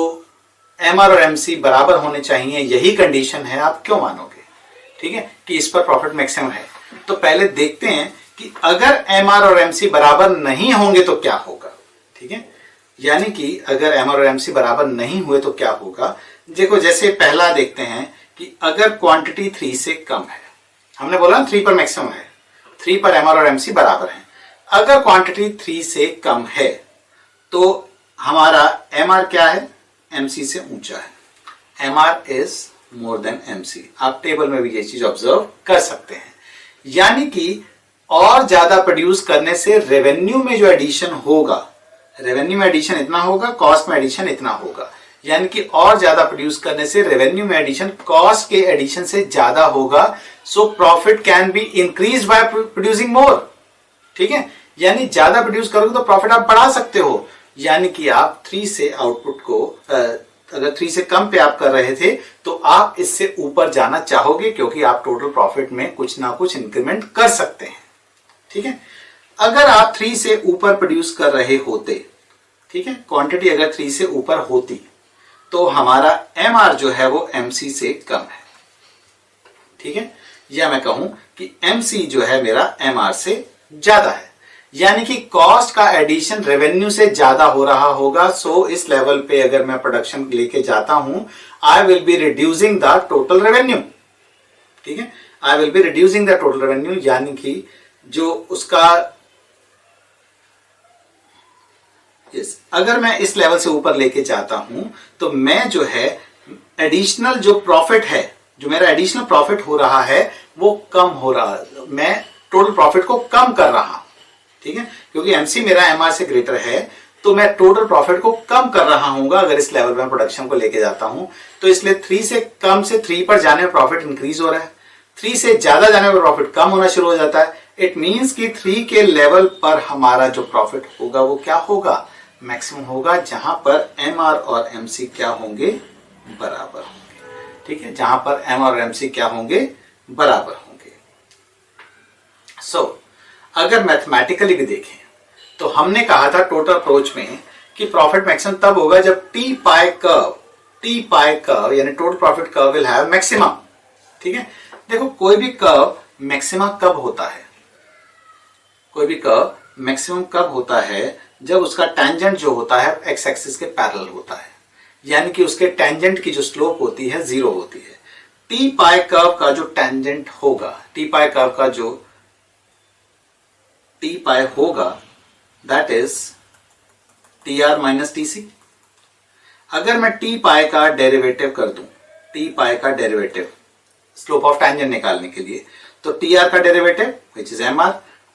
[SPEAKER 1] MR और MC बराबर होने चाहिए यही कंडीशन है, आप क्यों मानोगे, ठीक है, कि इस पर प्रॉफिट मैक्सिमम है। तो पहले देखते हैं कि अगर MR और MC बराबर नहीं होंगे तो क्या होगा, ठीक है। यानी कि अगर MR और MC बराबर नहीं हुए तो क्या होगा। देखो, जैसे पहला देखते हैं कि अगर क्वांटिटी 3 से कम है, हमने बोला 3 पर मैक्सिमम है, 3 पर MR और MC बराबर है। अगर क्वांटिटी 3 से कम है तो हमारा MR क्या है, MC से ऊंचा है, MR is more than MC। आप टेबल में भी ये चीज ऑब्जर्व कर सकते हैं। यानी कि और ज्यादा प्रोड्यूस करने से रेवेन्यू में जो एडिशन होगा, रेवेन्यू में एडिशन इतना होगा, कॉस्ट में एडिशन इतना होगा। यानी कि और ज्यादा प्रोड्यूस करने से रेवेन्यू में एडिशन कॉस्ट के एडिशन से ज्यादा होगा। So profit can be increase by producing more, ठीक है। यानी ज्यादा प्रोड्यूस करोगे तो प्रॉफिट आप बढ़ा सकते हो। यानी कि आप 3 से आउटपुट को अगर 3 से कम पे आप कर रहे थे तो आप इससे ऊपर जाना चाहोगे, क्योंकि आप टोटल प्रॉफिट में कुछ ना कुछ इंक्रीमेंट कर सकते हैं, ठीक है। अगर आप 3 से ऊपर प्रोड्यूस कर रहे होते, ठीक है, क्वांटिटी अगर 3 से ऊपर होती तो हमारा MR जो है वो MC से कम है, ठीक है। या मैं कहूं कि MC जो है मेरा MR से ज्यादा है। यानी कि कॉस्ट का एडिशन रेवेन्यू से ज्यादा हो रहा होगा। सो इस लेवल पे अगर मैं प्रोडक्शन लेके जाता हूं, I will be reducing the total revenue, ठीक है, I will be reducing the total revenue. यानी कि जो उसका यस, अगर मैं इस लेवल से ऊपर लेके जाता हूं तो मैं जो है एडिशनल जो प्रॉफिट है, जो मेरा एडिशनल प्रॉफिट हो रहा है वो कम हो रहा है, मैं टोटल प्रॉफिट को कम कर रहा हूं, ठीक है, क्योंकि एमसी मेरा एमआर से ग्रेटर है तो मैं टोटल प्रॉफिट को कम कर रहा हूंगा अगर इस लेवल में प्रोडक्शन को लेके जाता हूं। तो इसलिए 3 से कम से 3 पर जाने में प्रॉफिट इंक्रीज हो रहा है, 3 से ज्यादा जाने पर प्रॉफिट कम होना शुरू हो जाता है। इट मींस कि 3 के लेवल पर हमारा जो प्रॉफिट होगा वो क्या होगा, मैक्सिमम होगा, जहां पर एमआर और एमसी क्या होंगे, बराबर होंगे, ठीक है, जहां पर एम और एमसी क्या होंगे, बराबर होंगे। सो अगर मैथमेटिकली भी देखें तो हमने कहा था टोटल अप्रोच में कि प्रॉफिट मैक्सिमम तब होगा जब टी पाई कर्व यानी total profit curve will have maximum, ठीक है। देखो कोई भी कर्व मैक्सिमम कब होता है, कोई भी कर्व मैक्सिमम कब होता है, जब उसका टेंजेंट जो होता है एक्स एक्सिस के पैरेलल होता है, यानी कि उसके टेंजेंट की जो स्लोप होती है 0 होती है। टी पाई कर्व का जो टेंजेंट होगा, टी पाई कर्व का जो टी पाई होगा that is T R minus T C. अगर मैं टी पाई का डेरिवेटिव कर दूं, टी पाई का डेरिवेटिव स्लोप ऑफ टेंजेंट निकालने के लिए, तो टी आर का derivative which is M R,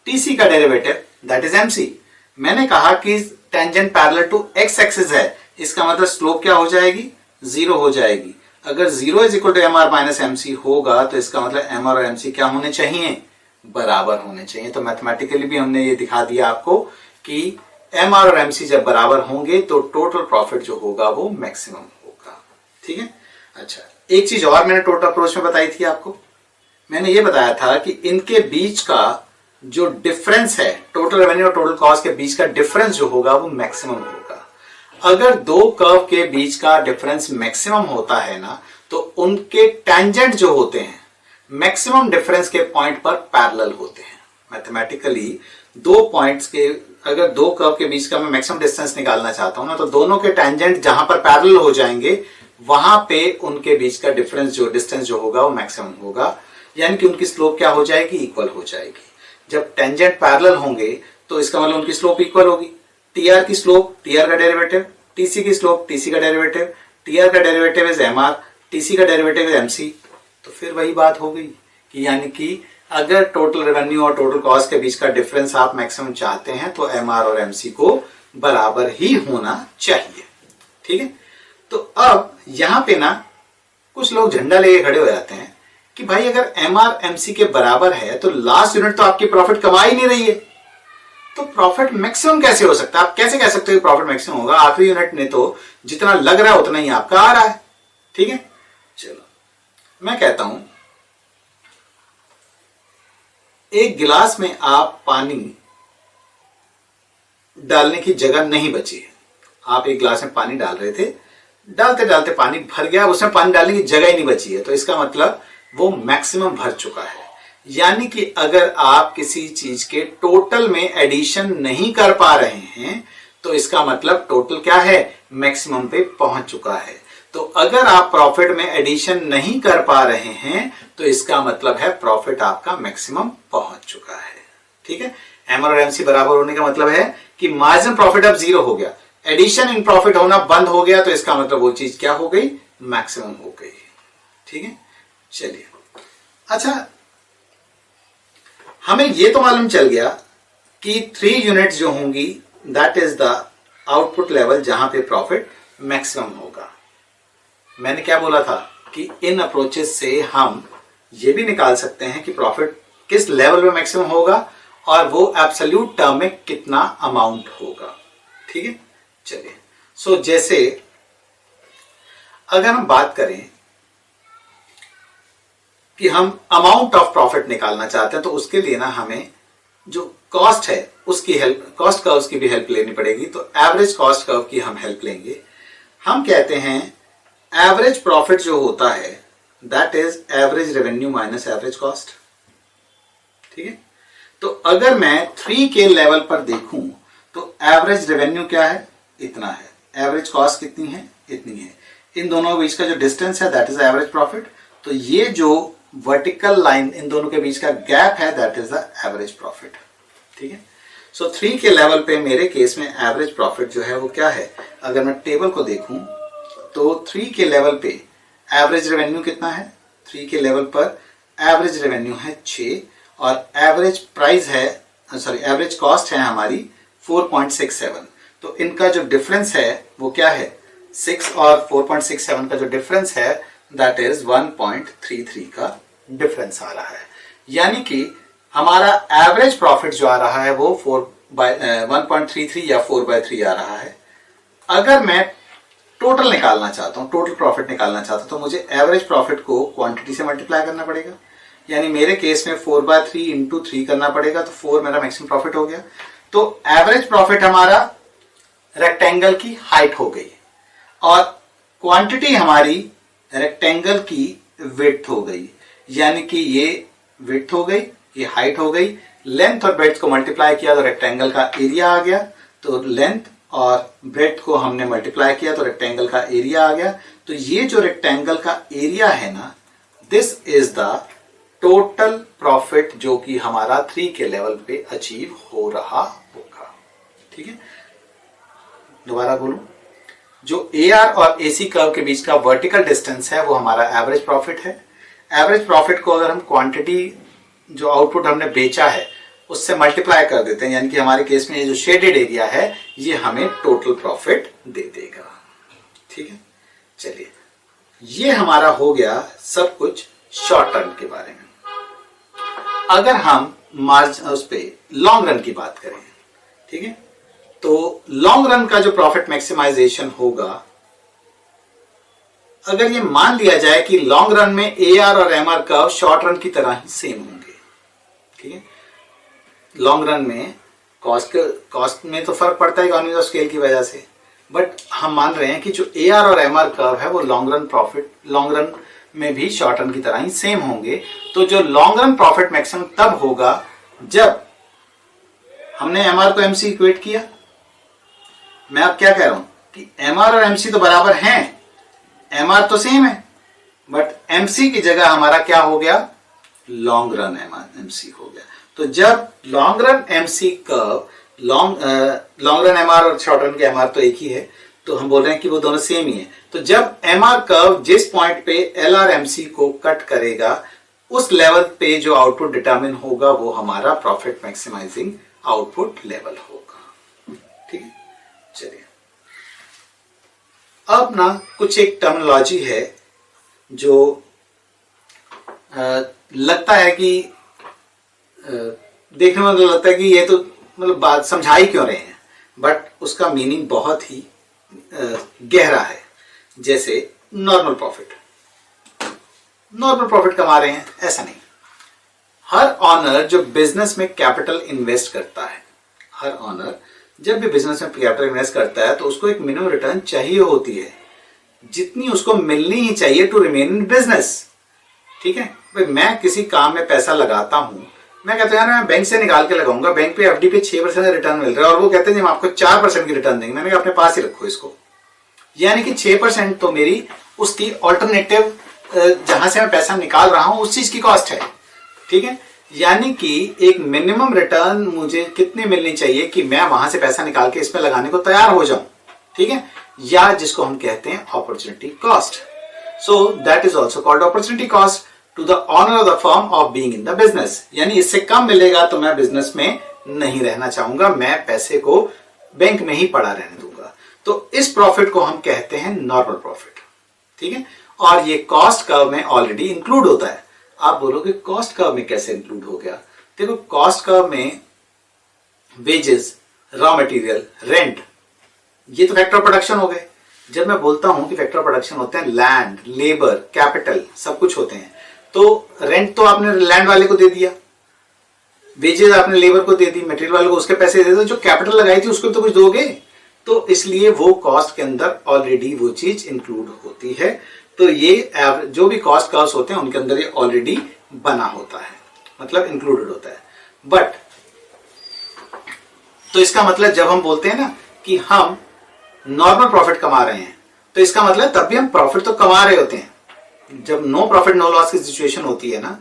[SPEAKER 1] T C का derivative that is M C. मैंने कहा कि tangent parallel to X axis है, इसका मतलब स्लोप क्या हो जाएगी, 0 हो जाएगी। अगर 0 is equal to M R minus M C होगा तो इसका मतलब एम आर और एम सी क्या होने चाहिए, बराबर होने चाहिए। तो मैथमेटिकली भी हमने ये दिखा दिया आपको कि एम आर और एम सी जब बराबर होंगे तो टोटल प्रॉफिट जो होगा वो मैक्सिमम होगा, ठीक है। अच्छा, एक चीज और मैंने टोटल अप्रोच में बताई थी आपको, मैंने ये बताया था कि इनके बीच का जो डिफरेंस है, टोटल रेवेन्यू और टोटल कॉस्ट के बीच का डिफरेंस जो होगा वो मैक्सिमम होगा। अगर दो कर्व के बीच का डिफरेंस मैक्सिमम होता है ना, तो उनके टेंजेंट जो होते हैं मैक्सिमम डिफरेंस के पॉइंट पर पैरेलल होते हैं। मैथमेटिकली दो पॉइंट्स के, अगर दो कर्व के बीच का मैं मैक्सिमम डिस्टेंस निकालना चाहता हूं ना, तो दोनों के टेंजेंट जहां पर पैरेलल हो जाएंगे वहां पे उनके बीच का डिफरेंस जो डिस्टेंस जो होगा वो मैक्सिमम होगा, यानी कि उनकी स्लोप क्या हो जाएगी, इक्वल हो जाएगी। जब टेंजेंट पैरेलल होंगे तो इसका मतलब उनकी स्लोप इक्वल होगी। टीआर की स्लोप टीआर का डेरिवेटिव, टीसी की स्लोप टीसी का डेरिवेटिव, टीआर का डेरिवेटिव इज एमआर, टीसी का डेरिवेटिव इज एमसी। तो फिर वही बात हो गई कि यानी कि अगर टोटल रेवेन्यू और टोटल कॉस्ट के बीच का डिफरेंस आप मैक्सिमम चाहते हैं तो एमआर और एमसी को बराबर ही होना चाहिए, ठीक है। तो अब यहां पे ना कुछ लोग झंडा लेके खड़े हो जाते हैं कि भाई अगर एमआर एमसी के बराबर है तो लास्ट यूनिट तो आपकी प्रॉफिट कमा ही नहीं रही है, तो प्रॉफिट मैक्सिमम कैसे हो सकता है, आप कैसे कह सकते हो प्रॉफिट मैक्सिमम होगा, आखिरी यूनिट ने तो जितना लग रहा है उतना ही आपका आ रहा है, ठीक है। चलो मैं कहता हूं एक गिलास में आप पानी डालने की जगह नहीं बची है, आप एक गिलास में पानी डाल रहे थे, डालते डालते पानी भर गया, उसमें पानी डालने की जगह ही नहीं बची है, तो इसका मतलब वो मैक्सिमम भर चुका है। यानी कि अगर आप किसी चीज के टोटल में एडिशन नहीं कर पा रहे हैं तो इसका मतलब टोटल क्या है, मैक्सिमम पे पहुंच चुका है। तो अगर आप प्रॉफिट में एडिशन नहीं कर पा रहे हैं तो इसका मतलब है प्रॉफिट आपका मैक्सिमम पहुंच चुका है, ठीक है। एम और एमसी बराबर होने का मतलब है कि मार्जिन प्रॉफिट अब 0 हो गया, एडिशन इन प्रॉफिट होना बंद हो गया, तो इसका मतलब वो चीज क्या हो गई, मैक्सिमम हो गई, ठीक है। चलिए, अच्छा हमें ये तो मालूम चल गया कि 3 यूनिट्स जो होंगी that is the output level जहां पे प्रॉफिट मैक्सिमम होगा। मैंने क्या बोला था कि इन अप्रोचेस से हम ये भी निकाल सकते हैं कि प्रॉफिट किस लेवल पे मैक्सिमम होगा और वो एब्सोल्यूट टर्म में कितना अमाउंट होगा, ठीक है। चलिए, सो जैसे अगर हम बात करें कि हम अमाउंट ऑफ प्रॉफिट निकालना चाहते हैं तो उसके लिए ना हमें जो कॉस्ट है उसकी हेल्प, कॉस्ट कर्व की भी हेल्प लेनी पड़ेगी। तो एवरेज कॉस्ट कर्व की हम हेल्प लेंगे। हम कहते हैं एवरेज प्रॉफिट जो होता है that is average revenue minus average cost, ठीक है। तो अगर मैं 3 के लेवल पर देखूं तो एवरेज रेवेन्यू क्या है, इतना है, एवरेज कॉस्ट कितनी है, इतनी है, इन दोनों के बीच का जो डिस्टेंस है दैट इज एवरेज प्रॉफिट। तो ये जो वर्टिकल लाइन इन दोनों के बीच का गैप है that is the average profit, ठीक है। सो 3 के लेवल पे मेरे केस में एवरेज प्रॉफिट जो है वो क्या है, अगर मैं टेबल को देखूं तो 3 के लेवल पे एवरेज रेवेन्यू कितना है, 3 के लेवल पर एवरेज रेवेन्यू है 6 और एवरेज प्राइस है, सॉरी एवरेज कॉस्ट है हमारी 4.67। तो इनका जो डिफरेंस है वो क्या है, 6 और 4.67 का जो डिफरेंस है दैट इज 1.33 का डिफरेंस आ रहा है। यानी कि हमारा एवरेज प्रॉफिट जो आ रहा है वो 1.33 या 4/3 आ रहा है। अगर मैं टोटल निकालना चाहता हूं, टोटल प्रॉफिट निकालना चाहता हूं, तो मुझे एवरेज प्रॉफिट को क्वांटिटी से मल्टीप्लाई करना पड़ेगा। यानी मेरे केस में 4/3 इंटू 3 करना पड़ेगा, तो 4 मेरा मैक्सिमम प्रॉफिट हो गया। तो एवरेज प्रॉफिट हमारा रेक्टेंगल की हाइट हो गई और क्वांटिटी हमारी रेक्टेंगल की विड्थ हो गई। यानी कि ये विड्थ हो गई, ये हाइट हो गई, लेंथ और ब्रेड्थ को मल्टीप्लाई किया तो रेक्टेंगल का एरिया आ गया। तो लेंथ और ब्रेड्थ को हमने मल्टीप्लाई किया तो रेक्टेंगल का एरिया आ गया। तो ये जो रेक्टेंगल का एरिया है ना, this is the total profit जो कि हमारा 3 के लेवल पे अचीव हो रहा होगा। ठीक है, दोबारा बोलूं, जो AR और AC कर्व के बीच का वर्टिकल डिस्टेंस है वो हमारा एवरेज प्रॉफिट है। एवरेज प्रॉफिट को अगर हम क्वांटिटी जो आउटपुट हमने बेचा है उससे मल्टीप्लाई कर देते हैं, यानी कि हमारे केस में ये जो शेडेड एरिया है ये हमें टोटल प्रॉफिट दे देगा। ठीक है, चलिए ये हमारा हो गया सब कुछ शॉर्ट टर्म के बारे में। अगर हम मार्जिन उस पे लॉन्ग रन की बात करें, ठीक है, तो लॉन्ग रन का जो प्रॉफिट मैक्सिमाइजेशन होगा, अगर ये मान लिया जाए कि लॉन्ग रन में AR और MR कर्व शॉर्ट रन की तरह ही सेम होंगे। ठीक है, लॉन्ग रन में कॉस्ट में तो फर्क पड़ता है इकोनॉमीज ऑफ स्केल की वजह से, बट हम मान रहे हैं कि जो AR और MR कर्व है वो long run profit long run में भी शॉर्ट रन की तरह ही सेम होंगे। तो जो लॉन्ग रन प्रॉफिट मैक्सिमम तब होगा जब हमने MR को MC इक्वेट किया। मैं अब क्या कह रहा हूं कि MR और MC तो बराबर हैं, MR तो सेम है, बट MC की जगह हमारा क्या हो गया, लॉन्ग रन MC हो गया। तो जब long run MC curve long run MR और शॉर्ट रन के MR तो एक ही है, तो हम बोल रहे हैं कि वो दोनों सेम ही है। तो जब MR कर्व जिस पॉइंट पे LR MC को कट करेगा उस लेवल पे जो आउटपुट डिटरमिन होगा वो हमारा प्रॉफिट मैक्सिमाइजिंग आउटपुट लेवल होगा। ठीक है, चलिए अब ना कुछ एक टर्मिनोलॉजी है जो लगता है कि देखने में लगता है कि ये तो मतलब बात समझा ही क्यों रहे हैं, बट उसका मीनिंग बहुत ही गहरा है। जैसे नॉर्मल प्रॉफिट कमा रहे हैं ऐसा नहीं। हर ऑनर जो बिजनेस में कैपिटल इन्वेस्ट करता है, हर ऑनर जब भी बिजनेस में कैपिटल इन्वेस्ट करता है तो उसको एक मिनिमम रिटर्न चाहिए होती है, जितनी उसको मिलनी ही चाहिए टू रिमेन इन बिजनेस। ठीक है भाई, मैं किसी काम में पैसा लगाता हूं, मैं कहता हूं यार मैं बैंक से निकाल के लगाऊंगा, बैंक पे FD पे 6% रिटर्न मिल रहा है और वो कहते हैं हम आपको 4% की रिटर्न देंगे। मैंने कहा अपने पास ही रखो इसको, यानी कि 6% तो मेरी उसकी ऑल्टरनेटिव जहां से मैं पैसा निकाल रहा हूं उस चीज की कॉस्ट है। ठीक है, यानी कि एक मिनिमम रिटर्न मुझे कितनी मिलनी चाहिए कि मैं वहां से पैसा निकाल के इसमें लगाने को तैयार हो जाऊं। ठीक है, या जिसको हम कहते हैं opportunity cost. So that is also called opportunity cost to the owner of the firm of being in the business. यानी इससे कम मिलेगा तो मैं बिजनेस में नहीं रहना चाहूंगा, मैं पैसे को बैंक में ही पड़ा रहने दूंगा। तो इस प्रॉफिट को हम कहते हैं नॉर्मल प्रॉफिट। ठीक है, और ये कॉस्ट कर्व में ऑलरेडी इंक्लूड होता है। आप बोलोगे कॉस्ट कर्व में कैसे इंक्लूड हो गया? देखो कॉस्ट कर्व में वेजेस, रॉ मटेरियल, रेंट, ये तो फैक्टर ऑफ प्रोडक्शन हो गए। जब मैं बोलता हूं कि फैक्टर ऑफ प्रोडक्शन होते हैं लैंड, लेबर, कैपिटल, सब कुछ होते हैं। तो रेंट तो आपने लैंड वाले को दे दिया, वेजेस आपने लेबर को दे दी, मटेरियल वाले को उसके पैसे दे दो, जो कैपिटल लगाई थी उसको तो कुछ दोगे। तो इसलिए वो कॉस्ट के अंदर ऑलरेडी वो चीज इंक्लूड होती है। तो ये जो भी कॉस्ट कर्व्स होते हैं उनके अंदर ये ऑलरेडी बना होता है, मतलब इंक्लूडेड होता है। बट तो इसका मतलब जब हम बोलते हैं ना कि हम नॉर्मल प्रॉफिट कमा रहे हैं, तो इसका मतलब तब भी हम प्रॉफिट तो कमा रहे होते हैं। जब नो प्रॉफिट नो लॉस की सिचुएशन होती है ना,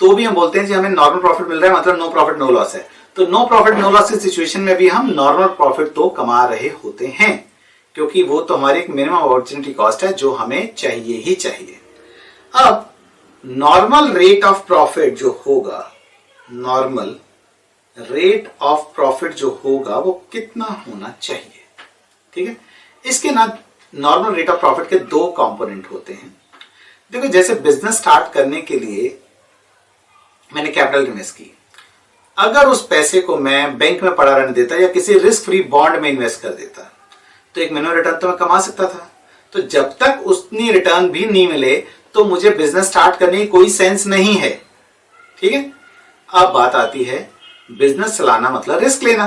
[SPEAKER 1] तो भी हम बोलते हैं कि हमें नॉर्मल प्रॉफिट मिल रहा है, मतलब नो प्रॉफिट नो लॉस है। तो नो प्रॉफिट नो लॉस की सिचुएशन में भी हम नॉर्मल प्रॉफिट तो कमा रहे होते हैं, क्योंकि वो तो हमारी एक मिनिमम अपॉर्चुनिटी कॉस्ट है जो हमें चाहिए ही चाहिए। अब नॉर्मल रेट ऑफ प्रॉफिट जो होगा, नॉर्मल रेट ऑफ प्रॉफिट जो होगा वो कितना होना चाहिए, ठीक है। इसके ना नॉर्मल रेट ऑफ प्रॉफिट के दो कंपोनेंट होते हैं। देखो, जैसे बिजनेस स्टार्ट करने के लिए मैंने कैपिटल इन्वेस्ट की, अगर उस पैसे को मैं बैंक में पड़ा रहने देता या किसी रिस्क फ्री बॉन्ड में इन्वेस्ट कर देता तो एक मिनिमम रिटर्न तो मैं कमा सकता था। तो जब तक उतनी रिटर्न भी नहीं मिले तो मुझे बिजनेस स्टार्ट करने की कोई सेंस नहीं है, ठीक है। अब बात आती है बिजनेस चलाना मतलब रिस्क लेना।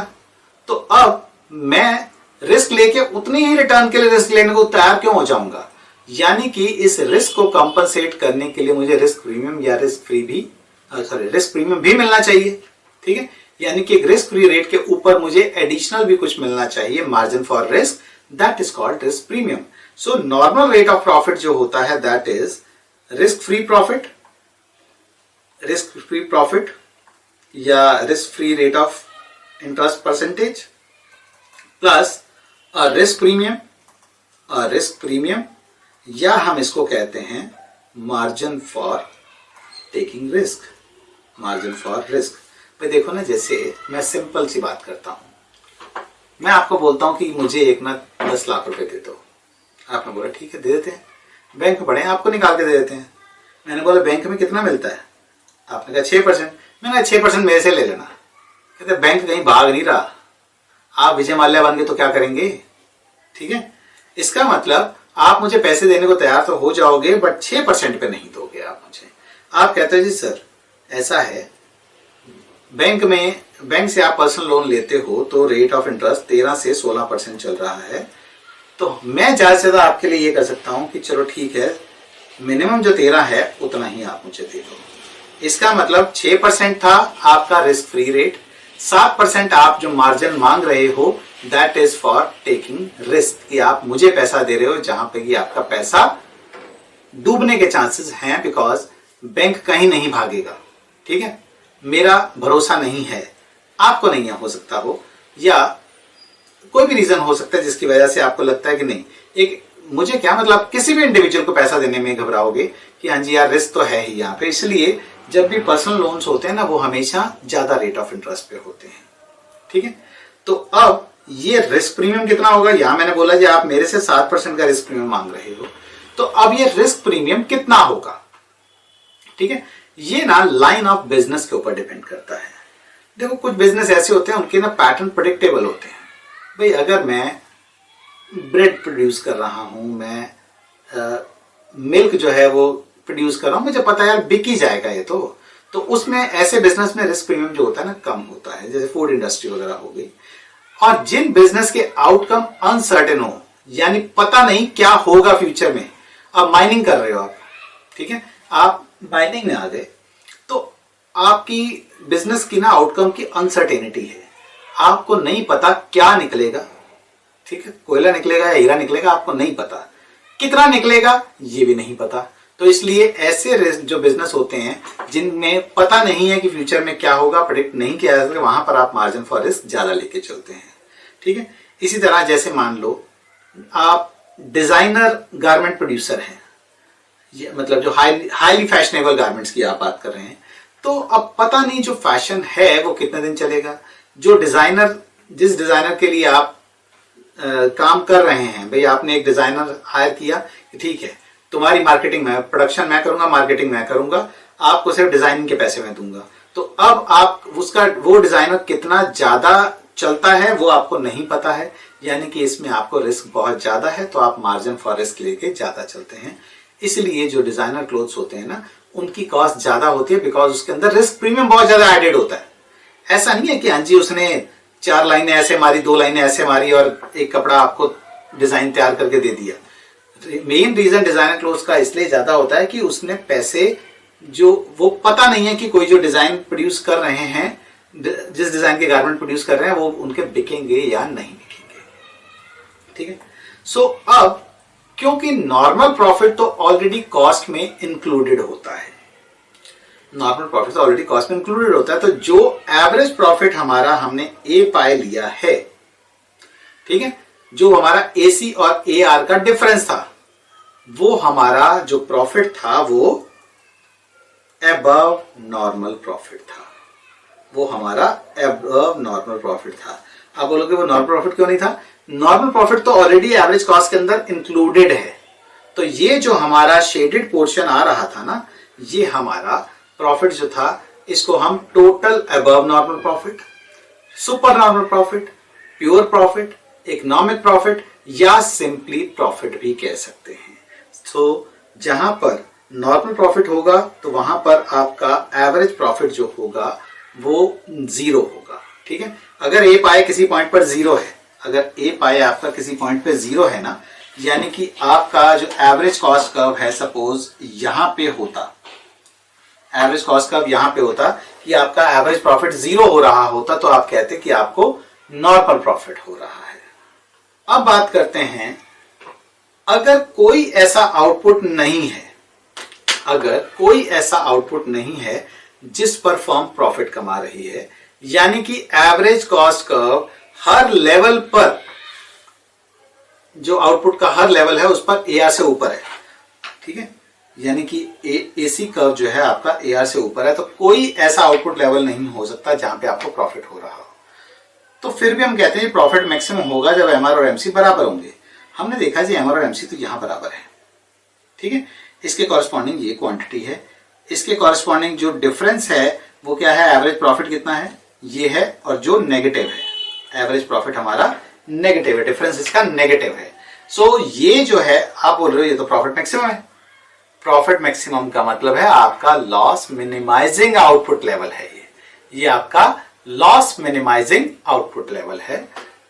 [SPEAKER 1] तो अब मैं रिस्क लेके उतनी ही रिटर्न के लिए रिस्क लेने को तैयार क्यों हो जाऊंगा, यानी कि इस रिस्क को कंपनसेट करने के लिए मुझे रिस्क प्रीमियम या रिस्क प्रीमियम भी मिलना चाहिए, ठीक है। यानी कि एक रिस्क फ्री रेट के ऊपर मुझे एडिशनल भी कुछ मिलना चाहिए, margin for risk, that is called risk premium. So normal rate of profit जो होता है that is risk free profit या risk free rate of interest percentage plus risk premium, या हम इसको कहते हैं margin for taking risk, margin for risk. भाई देखो ना, जैसे मैं सिंपल सी बात करता हूं, मैं आपको बोलता हूं कि मुझे एक ना 10 लाख रुपए दे दो। आपने बोला ठीक है दे देते हैं, बैंक बड़े हैं आपको निकाल के दे देते हैं। मैंने बोला बैंक में कितना मिलता है, आपने कहा 6%। मैंने कहा 6% मेरे से ले लेना। कहते बैंक कहीं भाग नहीं रहा, आप विजय माल्या बन गए तो क्या करेंगे, ठीक है। इसका मतलब आप मुझे पैसे देने को तैयार तो हो जाओगे बट 6% पे नहीं दोगे आप मुझे। आप कहते हैं जी सर ऐसा है, बैंक से आप पर्सनल लोन लेते हो तो रेट ऑफ इंटरेस्ट 13 से 16% चल रहा है, तो मैं ज्यादा से ज्यादा आपके लिए ये कर सकता हूं कि चलो ठीक है, मिनिमम जो 13 है उतना ही आप मुझे दे दो। इसका मतलब 6% था आपका रिस्क फ्री रेट, 7% आप जो मार्जिन मांग रहे हो that is for taking risk, कि आप मुझे पैसा दे रहे हो जहां पे कि आपका पैसा डूबने के चांसेस हैं, बिकॉज बैंक कहीं नहीं भागेगा, ठीक है। मेरा भरोसा नहीं है, आपको नहीं हो सकता हो, या कोई भी रीजन हो सकता है जिसकी वजह से आपको लगता है कि नहीं, एक मुझे क्या मतलब, किसी भी इंडिविजुअल को पैसा देने में घबराओगे कि हाँ जी यार रिस्क तो है ही यहाँ पे। इसलिए जब भी पर्सनल लोन्स होते हैं ना वो हमेशा ज्यादा रेट ऑफ इंटरेस्ट पे होते हैं, ठीक है। तो अब ये रिस्क प्रीमियम कितना होगा, यहां मैंने बोला जी आप मेरे से 7% का रिस्क प्रीमियम मांग रहे हो, तो अब ये रिस्क प्रीमियम कितना होगा, ठीक है। ये ना लाइन ऑफ बिजनेस के ऊपर डिपेंड करता है। देखो कुछ बिजनेस ऐसे होते हैं उनके ना पैटर्न प्रेडिक्टेबल होते हैं। भाई अगर मैं ब्रेड प्रोड्यूस कर रहा हूं, मैं मिल्क जो है वो प्रोड्यूस कर रहा हूं, मुझे पता है यार बिक ही जाएगा ये तो उसमें ऐसे बिजनेस में रिस्क प्रीमियम जो होता है ना कम होता है, जैसे फूड इंडस्ट्री वगैरह हो गई। और जिन बिजनेस के आउटकम अनसर्टेन हो, यानी पता नहीं क्या होगा फ्यूचर में, अब माइनिंग कर रहे हो आप, ठीक है, आप माइनिंग में आ गए तो आपकी बिजनेस की ना आउटकम की अनसर्टेनिटी है, आपको नहीं पता क्या निकलेगा, ठीक है, कोयला निकलेगा या हीरा निकलेगा आपको नहीं पता, कितना निकलेगा ये भी नहीं पता। तो इसलिए ऐसे जो बिजनेस होते हैं जिनमें पता नहीं है कि फ्यूचर में क्या होगा, प्रेडिक्ट नहीं किया जा सकता, वहां पर आप मार्जिन फॉर रिस्क ज्यादा लेके चलते हैं, ठीक है। इसी तरह जैसे मान लो आप डिजाइनर गारमेंट प्रोड्यूसर हैं, ये मतलब जो हाईली फैशनेबल गारमेंट्स की आप बात कर रहे हैं, तो अब पता नहीं जो फैशन है वो कितने दिन चलेगा। जो डिजाइनर, जिस डिजाइनर के लिए आप काम कर रहे हैं, भाई आपने एक डिजाइनर हायर किया, ठीक है तुम्हारी मार्केटिंग में, प्रोडक्शन मैं करूंगा, मार्केटिंग मैं करूंगा, आपको सिर्फ डिजाइनिंग के पैसे मैं दूंगा। तो अब आप उसका वो डिजाइनर कितना ज्यादा चलता है वो आपको नहीं पता है, यानी कि इसमें आपको रिस्क बहुत ज्यादा है, तो आप मार्जिन फॉर रिस्क लेके ज्यादा चलते हैं। इसलिए जो डिजाइनर क्लोथ्स होते हैं ना उनकी कॉस्ट ज्यादा होती है, बिकॉज उसके अंदर रिस्क प्रीमियम बहुत ज्यादा एडेड होता है। ऐसा नहीं है कि हाँ जी उसने 4 लाइनें ऐसे मारी, 2 लाइनें ऐसे मारी और एक कपड़ा आपको डिजाइन तैयार करके दे दिया। मेन रीजन डिजाइनर क्लोथ्स का इसलिए ज्यादा होता है कि उसने पैसे, जो वो पता नहीं है कि कोई जो डिजाइन प्रोड्यूस कर रहे हैं, जिस डिजाइन के गारमेंट प्रोड्यूस कर रहे हैं वो उनके बिकेंगे या नहीं बिकेंगे, ठीक है। सो अब क्योंकि नॉर्मल प्रॉफिट तो ऑलरेडी कॉस्ट में इंक्लूडेड होता है, नॉर्मल प्रॉफिट ऑलरेडी कॉस्ट में इंक्लूडेड होता है। तो जो एवरेज प्रॉफिट हमारा हमने ए पाई लिया है, ठीक है, जो हमारा एसी और ए आर का डिफरेंस था, वो हमारा जो प्रॉफिट था वो अबव नॉर्मल प्रॉफिट था, वो हमारा अबव नॉर्मल प्रॉफिट था। आप बोलोगे वो नॉर्मल प्रॉफिट क्यों नहीं था? नॉर्मल प्रॉफिट तो ऑलरेडी एवरेज कॉस्ट के अंदर इंक्लूडेड है। तो ये जो हमारा शेडेड पोर्शन आ रहा था ना, ये हमारा प्रॉफिट जो था, इसको हम total above normal profit, super normal profit, pure profit, economic profit या सिंपली प्रॉफिट भी कह सकते हैं। तो जहां पर नॉर्मल प्रॉफिट होगा तो वहां पर आपका एवरेज प्रॉफिट जो होगा वो जीरो होगा, ठीक है। अगर ए पाए किसी पॉइंट पर जीरो है, अगर ए पाए आपका किसी पॉइंट पे जीरो है ना, यानी कि आपका जो एवरेज कॉस्ट कर्व है, सपोज यहां पे होता, एवरेज कॉस्ट कर्व यहां पे होता कि आपका एवरेज प्रॉफिट जीरो हो रहा होता, तो आप कहते कि आपको नॉर्मल प्रॉफिट हो रहा है। अब बात करते हैं, अगर कोई ऐसा आउटपुट नहीं है, अगर कोई ऐसा आउटपुट नहीं है जिस पर फर्म प्रॉफिट कमा रही है, यानी कि एवरेज कॉस्ट कर्व हर लेवल पर, जो आउटपुट का हर लेवल है उस पर एआर से ऊपर है, ठीक है, यानी कि एसी कर्व जो है आपका एआर से ऊपर है, तो कोई ऐसा आउटपुट लेवल नहीं हो सकता जहां पे आपको प्रॉफिट हो रहा हो। तो फिर भी हम कहते हैं प्रॉफिट मैक्सिमम होगा जब एमआर और एमसी बराबर होंगे। हमने देखा जी एमआर और एमसी तो यहां बराबर है, ठीक है, इसके कॉरस्पॉन्डिंग ये क्वांटिटी है, इसके कॉरस्पॉन्डिंग जो डिफरेंस है वो क्या है, एवरेज प्रॉफिट कितना है, ये है, और जो नेगेटिव है, एवरेज प्रॉफिट हमारा नेगेटिव है, डिफरेंस इसका नेगेटिव है। सो ये जो है आप बोल रहे हो ये तो प्रॉफिट मैक्सिमम है। प्रॉफिट मैक्सिमम का मतलब है आपका लॉस मिनिमाइजिंग आउटपुट लेवल है, ये आपका लॉस मिनिमाइजिंग आउटपुट लेवल है,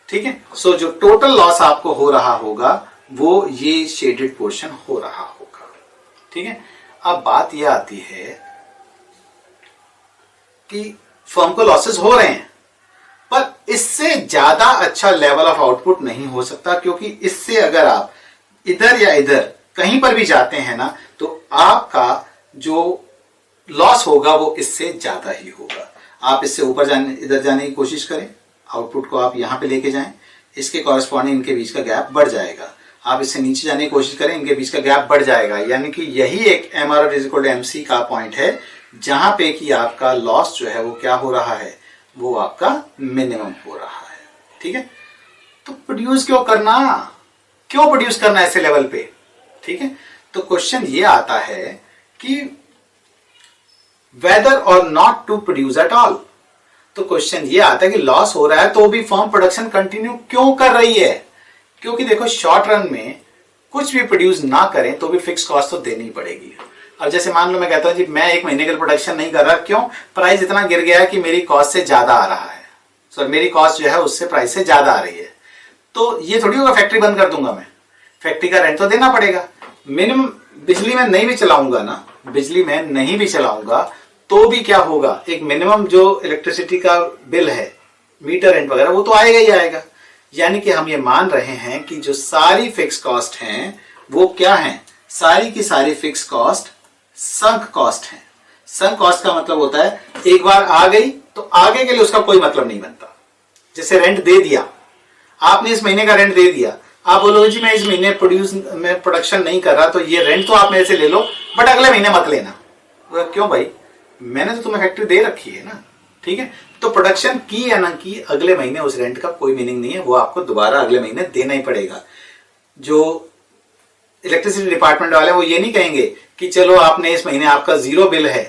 [SPEAKER 1] ठीक है। सो जो टोटल लॉस आपको हो रहा होगा वो ये शेडेड पोर्शन हो रहा होगा, ठीक है। अब बात यह आती है कि फर्म को लॉसेस हो रहे हैं, पर इससे ज्यादा अच्छा लेवल ऑफ आउटपुट नहीं हो सकता, क्योंकि इससे अगर आप इधर या इधर कहीं पर भी जाते हैं ना, तो आपका जो लॉस होगा वो इससे ज्यादा ही होगा। आप इससे ऊपर जाने, इधर जाने की कोशिश करें, आउटपुट को आप यहां पे लेके जाएं, इसके कॉरस्पॉन्डिंग इनके बीच का गैप बढ़ जाएगा। आप इससे नीचे जाने की कोशिश करें, इनके बीच का गैप बढ़ जाएगा, यानी कि यही एक MR is equal to MC का पॉइंट है, जहां पे कि आपका लॉस जो है वो क्या हो रहा है, वो आपका मिनिमम हो रहा है, ठीक है। तो प्रोड्यूस क्यों करना ऐसे लेवल पे, ठीक है। तो क्वेश्चन ये आता है कि वेदर और not to produce at all. तो क्वेश्चन ये आता है कि लॉस हो रहा है तो भी फर्म प्रोडक्शन कंटिन्यू क्यों कर रही है, क्योंकि देखो शॉर्ट रन में कुछ भी प्रोड्यूस ना करें तो भी फिक्स कॉस्ट तो देनी पड़ेगी। अब जैसे मान लो मैं कहता हूं जी मैं एक महीने के लिए प्रोडक्शन नहीं कर रहा, क्यों, प्राइस इतना गिर गया है कि मेरी कॉस्ट से ज्यादा आ रहा है, सो मेरी कॉस्ट जो है उससे प्राइस से ज्यादा आ रही है, तो ये थोड़ी होगा फैक्ट्री बंद कर दूंगा मैं, फैक्ट्री का रेंट तो देना पड़ेगा। मिनिमम बिजली में नहीं भी चलाऊंगा ना, बिजली में नहीं भी चलाऊंगा तो भी क्या होगा, एक मिनिमम जो इलेक्ट्रिसिटी का बिल है, मीटर रेंट वगैरह, वो तो आएगा ही आएगा। यानी कि हम ये मान रहे हैं कि जो सारी फिक्स कॉस्ट हैं वो क्या हैं, सारी की सारी फिक्स कॉस्ट संक कॉस्ट है। संक कॉस्ट का मतलब होता है एक बार आ गई तो आगे के लिए उसका कोई मतलब नहीं बनता। जैसे रेंट दे दिया आपने, इस महीने का रेंट दे दिया, आप बोलोगे जी मैं इस महीने प्रोडक्शन नहीं कर रहा, तो ये रेंट तो आप मेरे से ले लो बट अगले महीने मत लेना। क्यों भाई, मैंने तो तुम्हें फैक्ट्री दे रखी है ना, ठीक है। तो प्रोडक्शन की या ना की, अगले महीने उस रेंट का कोई मीनिंग नहीं है, वो आपको दोबारा अगले महीने देना ही पड़ेगा। जो इलेक्ट्रिसिटी डिपार्टमेंट वाले वो ये नहीं कहेंगे कि चलो आपने इस महीने आपका जीरो बिल है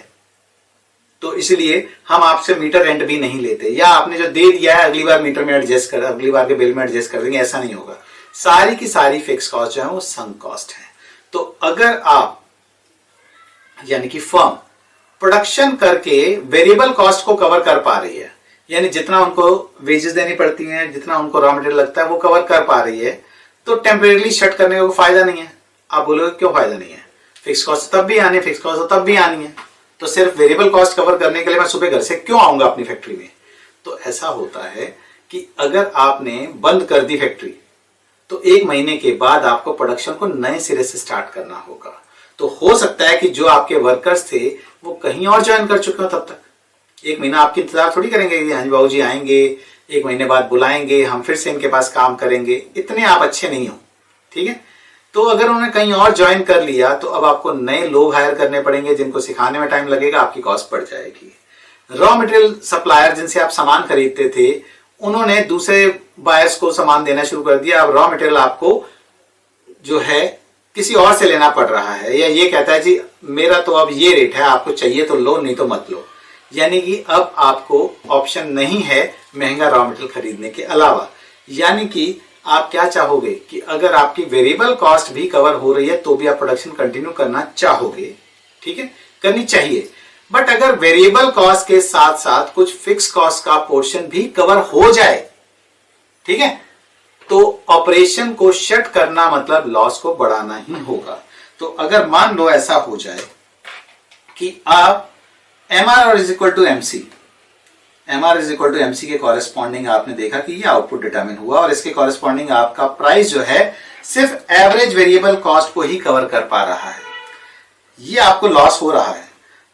[SPEAKER 1] तो इसलिए हम आपसे मीटर रेंट भी नहीं लेते, या आपने जो दे दिया है अगली बार मीटर में एडजस्ट कर, अगली बार के बिल में एडजस्ट कर देंगे, ऐसा नहीं होगा। सारी की सारी फिक्स कॉस्ट जो है वो संक कॉस्ट है। तो अगर आप यानी कि फर्म प्रोडक्शन करके वेरिएबल कॉस्ट को कवर कर पा रही है, यानी जितना उनको वेजेस देनी पड़ती हैं, जितना उनको रॉ मटेरियल लगता है वो कवर कर पा रही है, तो टेम्परेरी शट करने का कोई फायदा नहीं है। आप बोलोगे क्यों फायदा नहीं है, फिक्स कॉस्ट तब भी आनी है, फिक्स कॉस्ट तब भी आनी है, तो सिर्फ वेरिएबल कॉस्ट कवर करने के लिए मैं सुबह घर से क्यों आऊंगा अपनी फैक्ट्री में। तो ऐसा होता है कि अगर आपने बंद कर दी फैक्ट्री तो एक महीने के बाद आपको प्रोडक्शन को नए सिरे से स्टार्ट करना होगा। तो तो हो सकता है कि जो आपके वर्कर्स थे वो कहीं और ज्वाइन कर चुके हो तब तक। एक महीना आपकी इंतजार थोड़ी करेंगे कि हाँ जी बाबू जी आएंगे, एक महीने बाद बुलाएंगे, हम फिर से इनके पास काम करेंगे। इतने आप अच्छे नहीं हो, ठीक है। तो अगर उन्होंने कहीं और ज्वाइन कर लिया तो अब आपको नए लोग हायर करने पड़ेंगे, जिनको सिखाने में टाइम लगेगा, आपकी कॉस्ट बढ़ जाएगी। रॉ मटेरियल सप्लायर जिनसे आप सामान खरीदते थे, उन्होंने दूसरे बायर्स को सामान देना शुरू कर दिया। अब रॉ मटेरियल आपको जो है किसी और से लेना पड़ रहा है, या ये कहता है जी मेरा तो अब ये रेट है, आपको चाहिए तो लो नहीं तो मत लो। यानी कि अब आपको ऑप्शन नहीं है महंगा रॉ मटेरियल खरीदने के अलावा। यानी कि आप क्या चाहोगे कि अगर आपकी वेरिएबल कॉस्ट भी कवर हो रही है तो भी आप प्रोडक्शन कंटिन्यू करना चाहोगे, ठीक है, करनी चाहिए। बट अगर वेरिएबल कॉस्ट के साथ साथ कुछ फिक्स कॉस्ट का पोर्शन भी कवर हो जाए, ठीक है, तो ऑपरेशन को शट करना मतलब लॉस को बढ़ाना ही होगा। तो अगर मान लो ऐसा हो जाए कि आप MR is equal to MC, MR is equal to MC के कॉरेस्पॉन्डिंग आपने देखा कि ये आउटपुट डिटरमिन हुआ और इसके कॉरेस्पॉन्डिंग आपका प्राइस जो है सिर्फ एवरेज वेरिएबल कॉस्ट को ही कवर कर पा रहा है, ये आपको लॉस हो रहा है।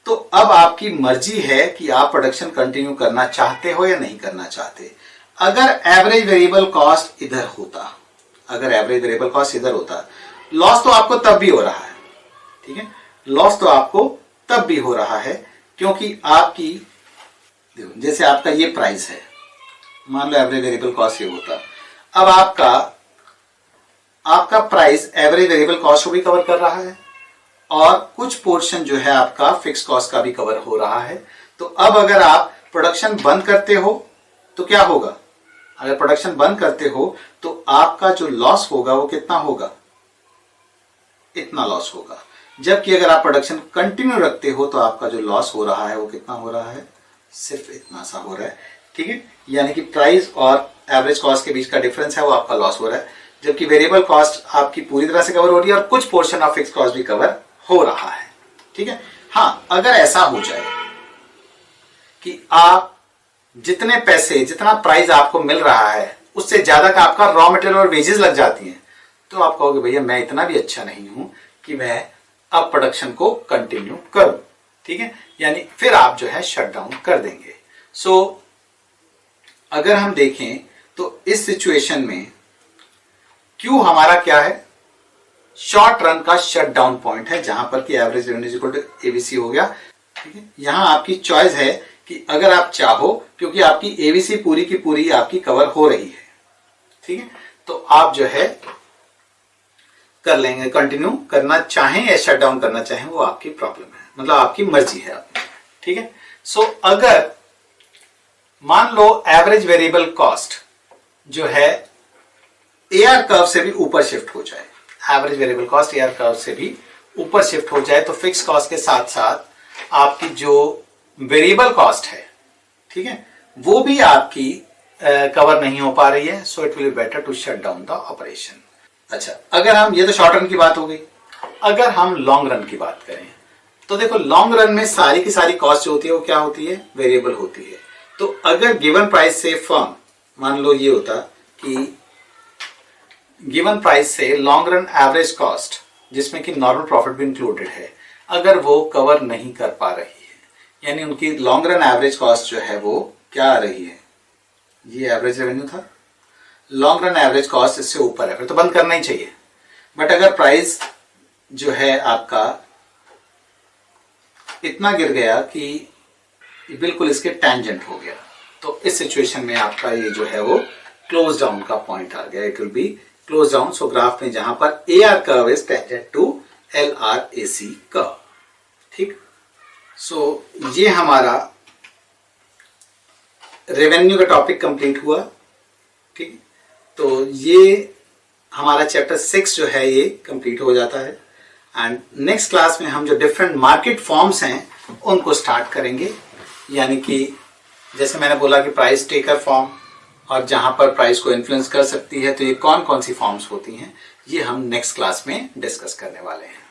[SPEAKER 1] तो अब आपकी मर्जी है कि आप प्रोडक्शन कंटिन्यू करना चाहते हो या नहीं करना चाहते। अगर एवरेज वेरिएबल कॉस्ट इधर होता, अगर एवरेज वेरिएबल कॉस्ट इधर होता, लॉस तो आपको तब भी हो रहा है, ठीक है, लॉस तो आपको तब भी हो रहा है, क्योंकि आपकी जैसे आपका ये प्राइस है, मान लो एवरेज वेरिएबल कॉस्ट ये होता, अब आपका प्राइस एवरेज वेरिएबल कॉस्ट को भी कवर कर रहा है और कुछ पोर्शन जो है आपका फिक्स कॉस्ट का भी कवर हो रहा है। तो अब अगर आप प्रोडक्शन बंद करते हो तो क्या होगा, अगर प्रोडक्शन बंद करते हो तो आपका जो लॉस होगा वो कितना होगा, इतना लॉस होगा। जबकि अगर आप प्रोडक्शन कंटिन्यू रखते हो तो आपका जो लॉस हो रहा है वो कितना हो रहा है, सिर्फ इतना सा हो रहा है, ठीक है। यानी कि प्राइस और एवरेज कॉस्ट के बीच का डिफरेंस है वो आपका लॉस हो रहा है, जबकि वेरिएबल कॉस्ट आपकी पूरी तरह से कवर हो रही है और कुछ पोर्शन ऑफ फिक्स कॉस्ट भी कवर हो रहा है, ठीक है। हाँ, अगर ऐसा हो जाए कि आप जितने पैसे, जितना प्राइस आपको मिल रहा है उससे ज्यादा का आपका रॉ मटेरियल और वेजेस लग जाती हैं, तो आप कहोगे भैया मैं इतना भी अच्छा नहीं हूं कि मैं अब प्रोडक्शन को कंटिन्यू करूं, ठीक है। यानी फिर आप जो है शट डाउन कर देंगे। सो अगर हम देखें तो इस सिचुएशन में क्यू हमारा क्या है, शॉर्ट रन का शट डाउन पॉइंट है, जहां पर कि average revenue equal to ABC हो गया, ठीक है। यहां आपकी चॉइस है कि अगर आप चाहो, क्योंकि आपकी एबीसी पूरी की पूरी आपकी कवर हो रही है, ठीक है, तो आप जो है कर लेंगे, कंटिन्यू करना चाहें या शट डाउन करना चाहें वो आपकी प्रॉब्लम है, मतलब आपकी मर्जी है आपकी, ठीक है। सो अगर मान लो एवरेज वेरिएबल कॉस्ट जो है एआर कर्व से भी ऊपर शिफ्ट हो जाए, average variable cost AR curve से भी ऊपर शिफ्ट हो जाए, तो फिक्स कॉस्ट के साथ साथ आपकी जो वेरिएबल कॉस्ट है, ठीक है, वो भी आपकी कवर नहीं हो पा रही है। So it will be better to shut down the operation. अच्छा, अगर हम, ये तो शॉर्ट रन की बात हो गई, अगर हम लॉन्ग रन की बात करें तो देखो लॉन्ग रन में सारी की सारी कॉस्ट जो होती है वो क्या होती है, वेरिएबल होती है। तो अगर गिवन प्राइस से फर्म, मान लो ये होता कि गिवन प्राइस से लॉन्ग रन एवरेज कॉस्ट, जिसमें कि नॉर्मल प्रॉफिट भी इंक्लूडेड है, अगर वो कवर नहीं कर पा रही है, यानी उनकी लॉन्ग रन एवरेज कॉस्ट जो है वो क्या आ रही है, ये एवरेज रेवेन्यू था, लॉन्ग रन एवरेज कॉस्ट इससे ऊपर है, फिर तो बंद करना ही चाहिए। बट अगर प्राइस जो है आपका इतना गिर गया कि बिल्कुल इसके टैंजेंट हो गया, तो इस सिचुएशन में आपका ये जो है वो क्लोज डाउन का पॉइंट आ गया, it will be close down. So graph में जहां पर AR curve is tangent to LRAC curve, ठीक। सो ये हमारा रेवेन्यू का टॉपिक कंप्लीट हुआ, ठीक। तो ये हमारा चैप्टर 6 जो है ये कंप्लीट हो जाता है। एंड नेक्स्ट क्लास में हम जो डिफरेंट मार्केट फॉर्म्स हैं उनको स्टार्ट करेंगे, यानी कि जैसे मैंने बोला कि प्राइस टेकर फॉर्म, और जहां पर प्राइस को इन्फ्लुएंस कर सकती है, तो ये कौन कौन सी फॉर्म्स होती हैं ये हम नेक्स्ट क्लास में डिस्कस करने वाले हैं।